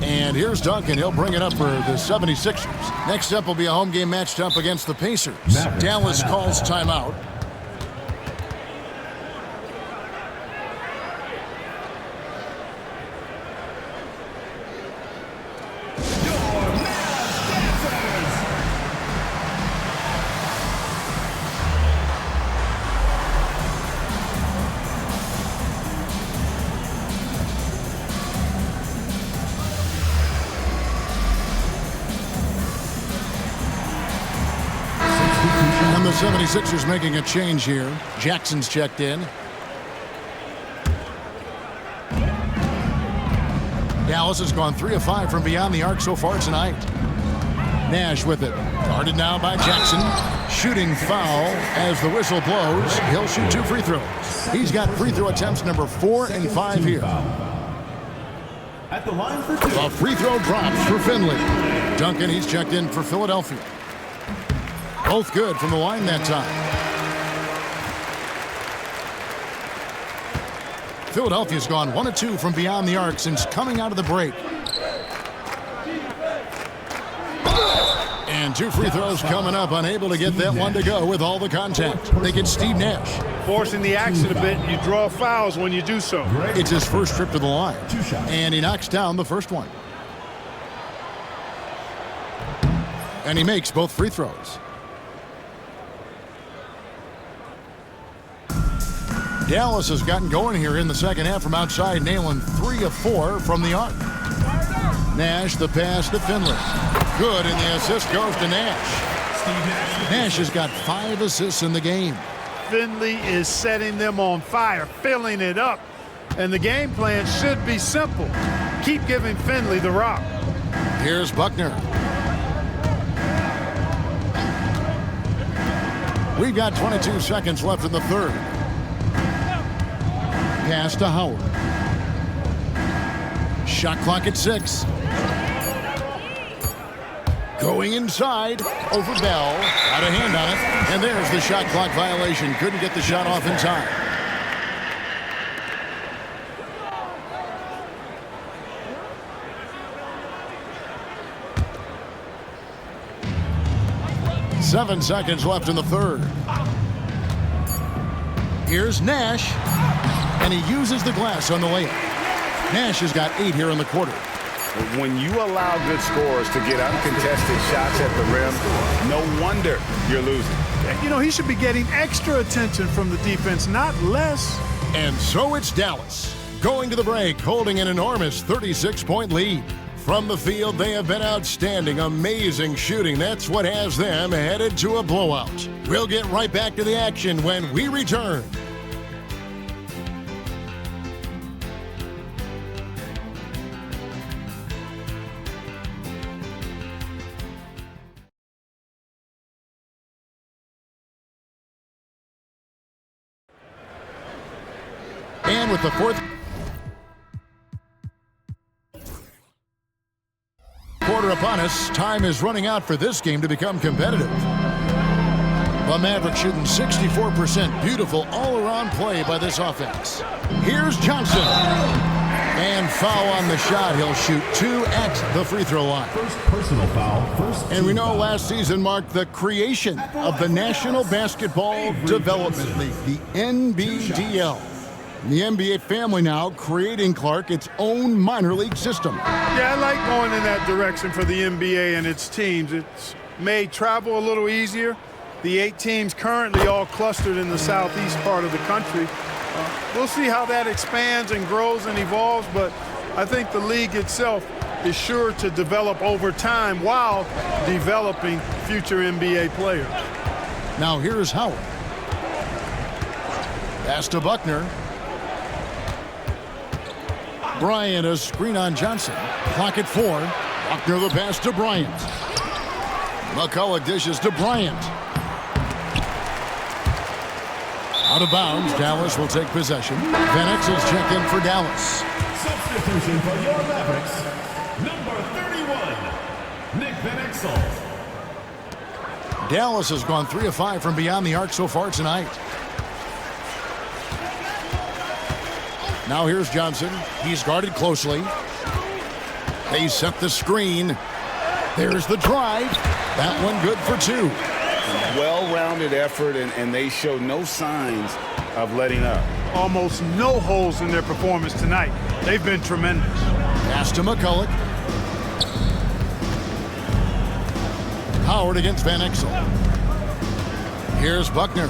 And here's Duncan. He'll bring it up for the 76ers. Next up will be a home game matched up against the Pacers. Dallas calls timeout. And the 76ers making a change here. Jackson's checked in. Dallas has gone 3 of 5 from beyond the arc so far tonight. Nash with it. Guarded now by Jackson. Shooting foul as the whistle blows. He'll shoot 2 free throws. He's got free throw attempts number 4 and 5 here. At the line for 2. A free throw drops for Finley. Duncan, he's checked in for Philadelphia. Both good from the line that time. Philadelphia's gone 1 of 2 from beyond the arc since coming out of the break. And 2 free throws coming up, unable to get that one to go with all the contact. They get Steve Nash. Forcing the action a bit, you draw fouls when you do so. It's his first trip to the line. And he knocks down the first one. And he makes both free throws. Dallas has gotten going here in the second half from outside, nailing 3 of 4 from the arc. Nash, the pass to Finley. Good, and the assist goes to Nash. Nash has got 5 assists in the game. Finley is setting them on fire, filling it up. And the game plan should be simple. Keep giving Finley the rock. Here's Buckner. We've got 22 seconds left in the third. Pass to Howard. Shot clock at 6. Going inside over Bell. Got a hand on it. And there's the shot clock violation. Couldn't get the shot off in time. Seven seconds left in the third. Here's Nash. And he uses the glass on the layup. Nash has got 8 here in the quarter. When you allow good scorers to get uncontested shots at the rim, no wonder you're losing. You know, he should be getting extra attention from the defense, not less. And so it's Dallas going to the break, holding an enormous 36-point lead. From the field, they have been outstanding, amazing shooting. That's what has them headed to a blowout. We'll get right back to the action when we return. And with the fourth quarter upon us, time is running out for this game to become competitive. The Mavericks shooting 64%. Beautiful all-around play by this offense. Here's Johnson. And foul on the shot. He'll shoot 2 at the free throw line. First personal foul. And we know last season marked the creation of the National Basketball Development League, the NBDL. The NBA family now creating, Clark, its own minor league system. Yeah, I like going in that direction for the NBA and its teams. It's made travel a little easier. The 8 teams currently all clustered in the southeast part of the country. We'll see how that expands and grows and evolves, but I think the league itself is sure to develop over time while developing future NBA players. Now here's Howard. Pass to Buckner. Bryant, a screen on Johnson. Clock at 4. Buckner the pass to Bryant. McCulloch dishes to Bryant. Out of bounds, Dallas will take possession. Van Exel's checked in for Dallas. Substitution for your Mavericks, number 31, Nick Van Exel. Dallas has gone 3 of 5 from beyond the arc so far tonight. Now here's Johnson. He's guarded closely. They set the screen. There's the drive. That one good for 2. Well-rounded effort, and they show no signs of letting up. Almost no holes in their performance tonight. They've been tremendous. Pass to McCulloch. Howard against Van Exel. Here's Buckner.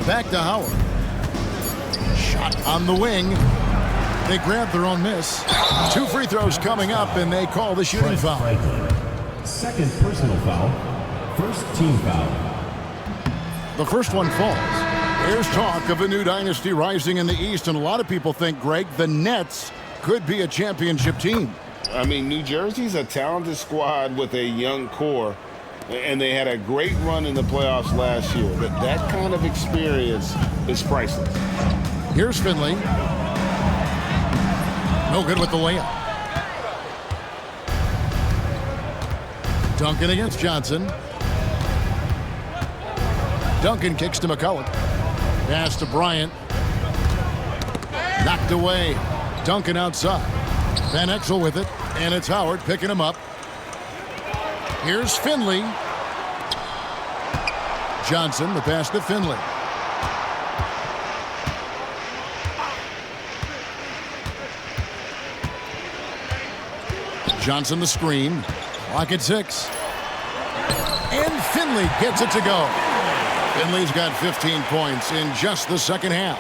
Back to Howard. Shot on the wing. They grab their own miss. 2 free throws coming up, and they call the shooting foul. Second personal foul. First team foul. The first one falls. There's talk of a new dynasty rising in the East, and a lot of people think, Greg, the Nets could be a championship team. I mean, New Jersey's a talented squad with a young core, and they had a great run in the playoffs last year. But that kind of experience is priceless. Here's Finley. No good with the layup. Duncan against Johnson. Duncan kicks to McCulloch. Pass to Bryant. Knocked away. Duncan outside. Van Exel with it, and it's Howard picking him up. Here's Finley. Johnson, the pass to Finley. Johnson the screen. Clock at 6. And Finley gets it to go. Finley's got 15 points in just the second half.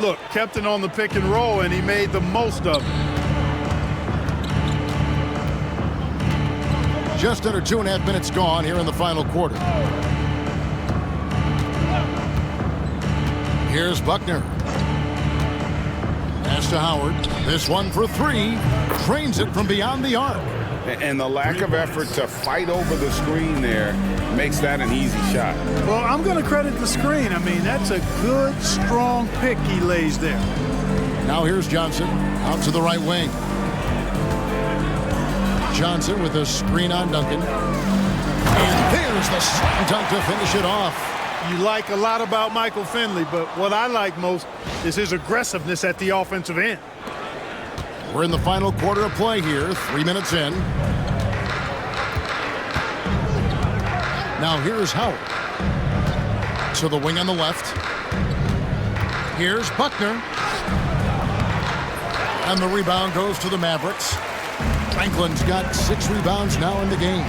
Look, kept it on the pick and roll, and he made the most of it. Just under 2.5 minutes gone here in the final quarter. Here's Buckner. Pass to Howard. This one for 3. Trains it from beyond the arc. And the lack of effort to fight over the screen there makes that an easy shot. Well, I'm going to credit the screen. I mean, that's a good, strong pick he lays there. Now here's Johnson out to the right wing. Johnson with a screen on Duncan. And there's the slam dunk to finish it off. You like a lot about Michael Finley, but what I like most is his aggressiveness at the offensive end. We're in the final quarter of play here, 3 minutes in. Now here's Howard. To the wing on the left. Here's Buckner. And the rebound goes to the Mavericks. Franklin's got 6 rebounds now in the game.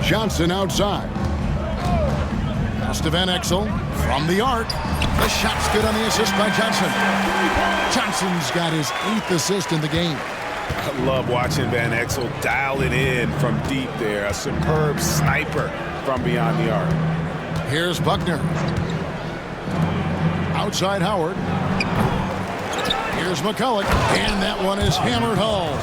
Johnson outside. Pass to Van Exel from the arc. The shot's good on the assist by Johnson. Johnson's got his 8th assist in the game. I love watching Van Exel dial it in from deep there. A superb sniper from beyond the arc. Here's Buckner. Outside Howard. Here's McCulloch. And that one is hammered home.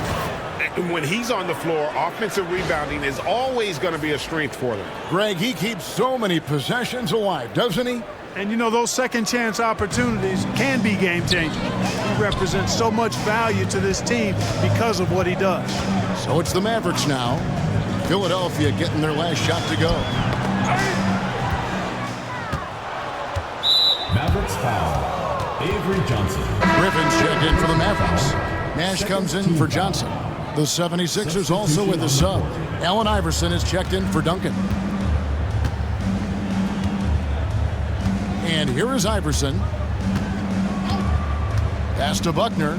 When he's on the floor, offensive rebounding is always going to be a strength for them. Greg, he keeps so many possessions alive, doesn't he? And you know, those second chance opportunities can be game changing. He represents so much value to this team because of what he does. So it's the Mavericks now. Philadelphia getting their last shot to go. Mavericks foul. Avery Johnson. Griffin's checked in for the Mavericks. Nash comes in for Johnson. The 76ers also with a sub. Allen Iverson is checked in for Duncan. And here is Iverson. Pass to Buckner.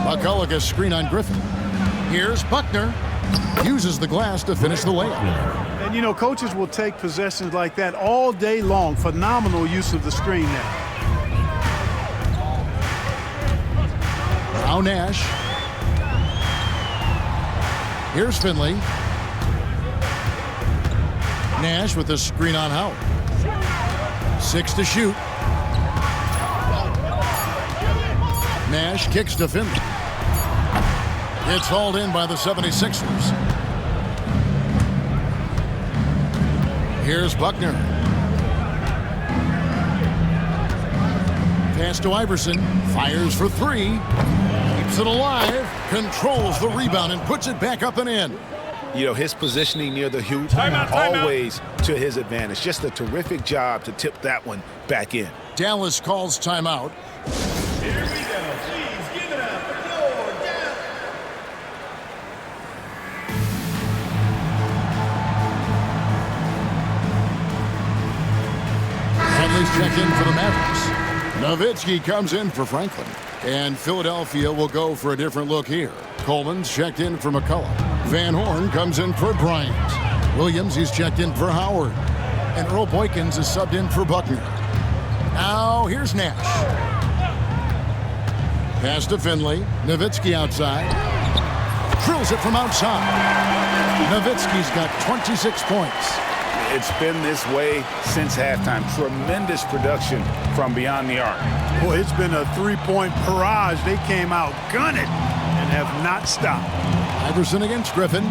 McCulloch a screen on Griffin. Here's Buckner. Uses the glass to finish the layup. And you know, coaches will take possessions like that all day long. Phenomenal use of the screen there. Now Nash. Here's Finley. Nash with the screen on Howard. 6 to shoot. Nash kicks to Finley. It's hauled in by the 76ers. Here's Buckner. Pass to Iverson. Fires for three. Keeps it alive. Controls the rebound and puts it back up and in. You know, his positioning near the hoop, always to his advantage. Just a terrific job to tip that one back in. Dallas calls timeout. Here we go. Please give it up for your Dallas. Henley's checked in for the Mavericks. Nowitzki comes in for Franklin. And Philadelphia will go for a different look here. Coleman's checked in for McCullough. Van Horn comes in for Bryant. Williams, he's checked in for Howard. And Earl Boykins is subbed in for Buckner. Now, here's Nash. Pass to Finley. Nowitzki outside. Drills it from outside. Nowitzki's got 26 points. It's been this way since halftime. Tremendous production from beyond the arc. Boy, it's been a three-point barrage. They came out gunning and have not stopped. Iverson against Griffin.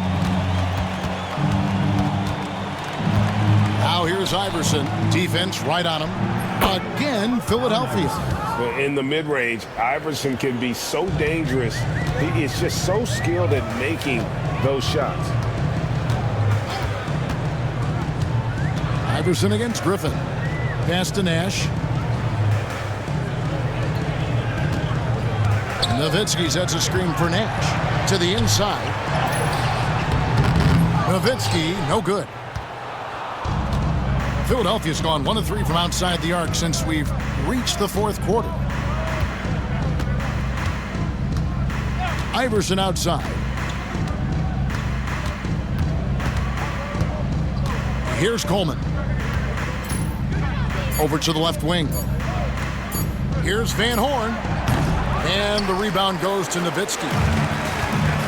Now here's Iverson. Defense right on him. Again, Philadelphia. In the mid-range, Iverson can be so dangerous. He is just so skilled at making those shots. Iverson against Griffin. Pass to Nash. Nowitzki sets a screen for Nash. To the inside. Nowitzki, no good. Philadelphia's gone 1 of 3 from outside the arc since we've reached the fourth quarter. Iverson outside. Here's Coleman. Over to the left wing. Here's Van Horn. And the rebound goes to Nowitzki.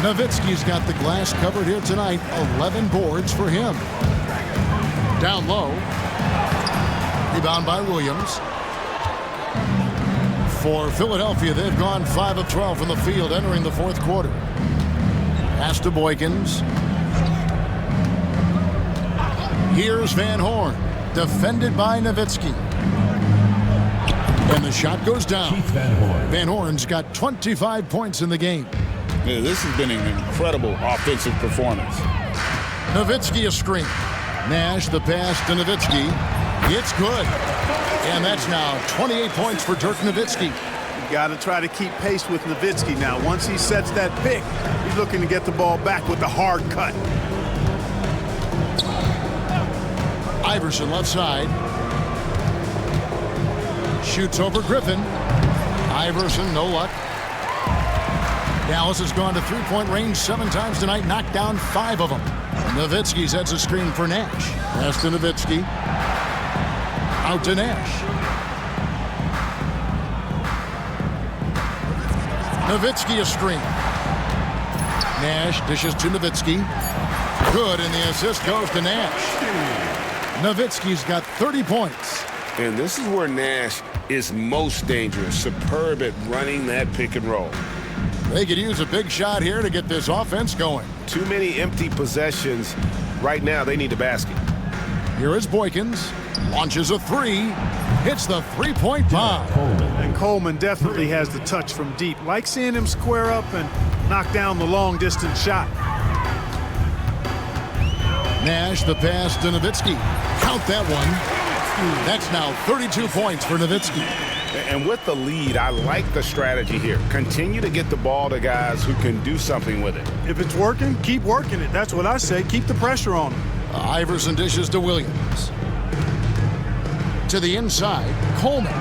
Nowitzki's got the glass covered here tonight. 11 boards for him. Down low. Rebound by Williams. For Philadelphia, they've gone 5 of 12 from the field entering the fourth quarter. Pass to Boykins. Here's Van Horn. Defended by Nowitzki. And the shot goes down. Van Horn's got 25 points in the game. Yeah, this has been an incredible offensive performance. Nowitzki a screen. Nash the pass to Nowitzki. It's good. And that's now 28 points for Dirk Nowitzki. You got to try to keep pace with Nowitzki now. Once he sets that pick, he's looking to get the ball back with the hard cut. Iverson left side. Shoots over Griffin. Iverson, no luck. Dallas has gone to three-point range 7 times tonight, knocked down 5 of them. Nowitzki sets a screen for Nash. Pass to Nowitzki. Out to Nash. Nowitzki a screen. Nash dishes to Nowitzki. Good, and the assist goes to Nash. Nowitzki's got 30 points. And this is where Nash is most dangerous. Superb at running that pick and roll. They could use a big shot here to get this offense going. Too many empty possessions. Right now, they need the basket. Here is Boykins. Launches a 3. Hits the three-point bomb. And Coleman definitely has the touch from deep. Like seeing him square up and knock down the long-distance shot. Nash the pass to Nowitzki. Count that one. That's now 32 points for Nowitzki. And with the lead, I like the strategy here. Continue to get the ball to guys who can do something with it. If it's working, keep working it. That's what I say. Keep the pressure on him. Iverson dishes to Williams. To the inside, Coleman.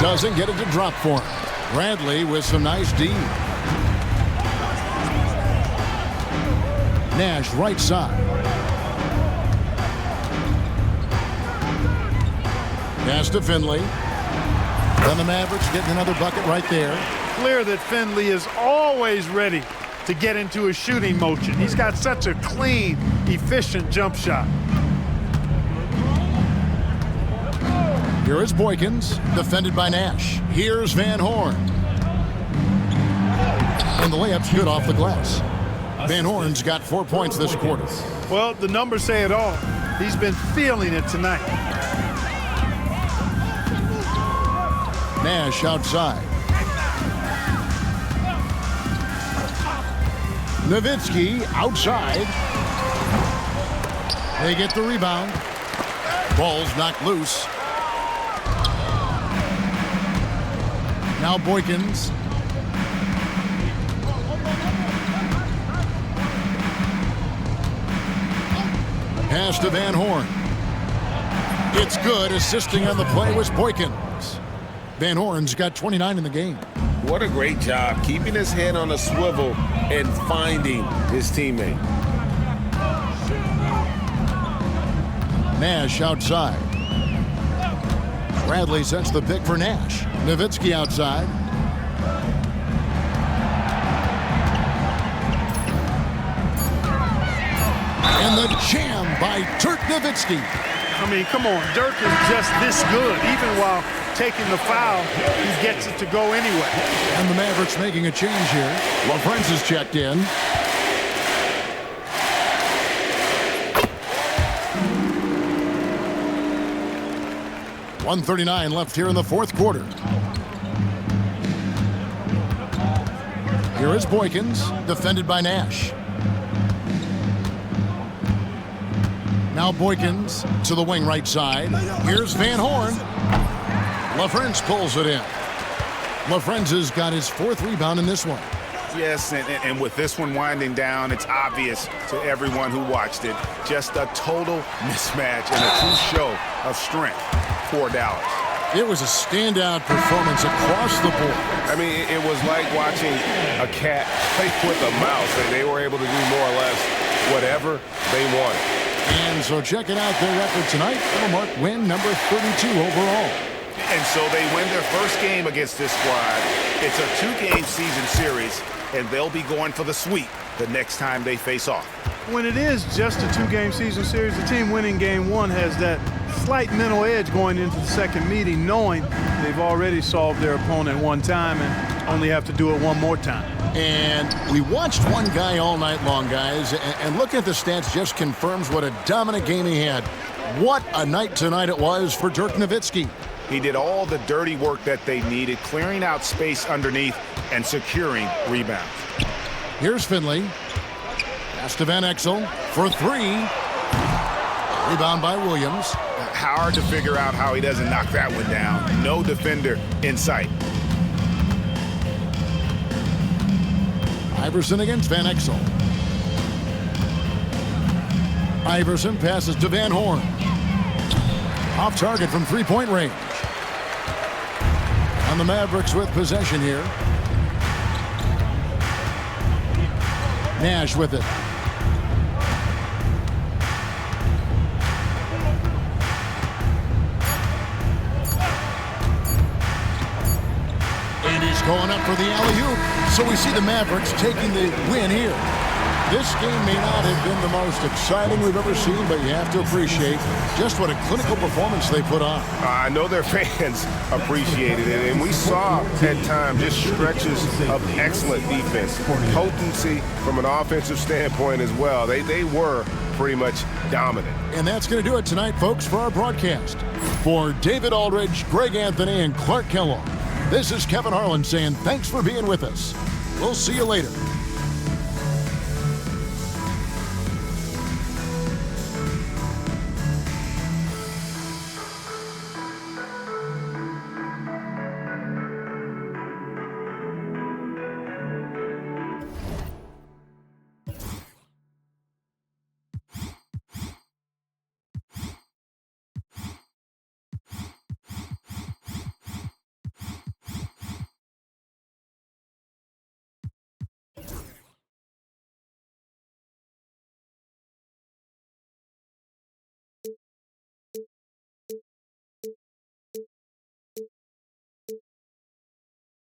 Doesn't get it to drop for him. Bradley with some nice D. Nash right side. Pass to Finley. Then the Mavericks getting another bucket right there. Clear that Finley is always ready to get into a shooting motion. He's got such a clean, efficient jump shot. Here is Boykins, defended by Nash. Here's Van Horn. And the layup's good off the glass. Van Horn's got 4 points this quarter. Well, the numbers say it all. He's been feeling it tonight. Nash outside. Nowitzki outside. They get the rebound. Ball's knocked loose. Now Boykins. Pass to Van Horn. It's good. Assisting on the play was Boykins. Van Horn's got 29 in the game. What a great job keeping his head on a swivel and finding his teammate. Nash outside. Bradley sets the pick for Nash. Nowitzki outside. And the jam by Dirk Nowitzki. I mean, come on. Dirk is just this good. Even while taking the foul, he gets it to go anyway. And the Mavericks making a change here. LaFrentz is checked in. .139 left here in the fourth quarter. Here is Boykins, defended by Nash. Now Boykins to the wing right side. Here's Van Horn. LaFrentz pulls it in. LaFrentz has got his 4th rebound in this one. Yes, and with this one winding down, it's obvious to everyone who watched it. Just a total mismatch and a true show of strength for Dallas. It was a standout performance across the board. I mean, it was like watching a cat play with a mouse. They were able to do more or less whatever they wanted. And so checking out their record tonight, it'll mark win number 32 overall. And so they win their first game against this squad. It's a 2-game season series, and they'll be going for the sweep the next time they face off. When it is just a 2-game season series, the team winning game 1 has that slight mental edge going into the second meeting, knowing they've already solved their opponent one time and only have to do it one more time. And we watched one guy all night long, guys, and looking at the stats just confirms what a dominant game he had. What a night tonight it was for Dirk Nowitzki. He did all the dirty work that they needed, clearing out space underneath and securing rebounds. Here's Finley. Pass to Van Exel for 3. Rebound by Williams. Hard to figure out how he doesn't knock that one down. No defender in sight. Iverson against Van Exel. Iverson passes to Van Horn. Off target from 3-point range. And the Mavericks with possession here. Nash with it. And he's going up for the alley-oop. So we see the Mavericks taking the win here. This game may not have been the most exciting we've ever seen, but you have to appreciate just what a clinical performance they put on. I know their fans appreciated it, and we saw at times just stretches of excellent defense, potency from an offensive standpoint as well. They were pretty much dominant. And that's going to do it tonight, folks, for our broadcast. For David Aldridge, Greg Anthony, and Clark Kellogg, this is Kevin Harlan saying thanks for being with us. We'll see you later.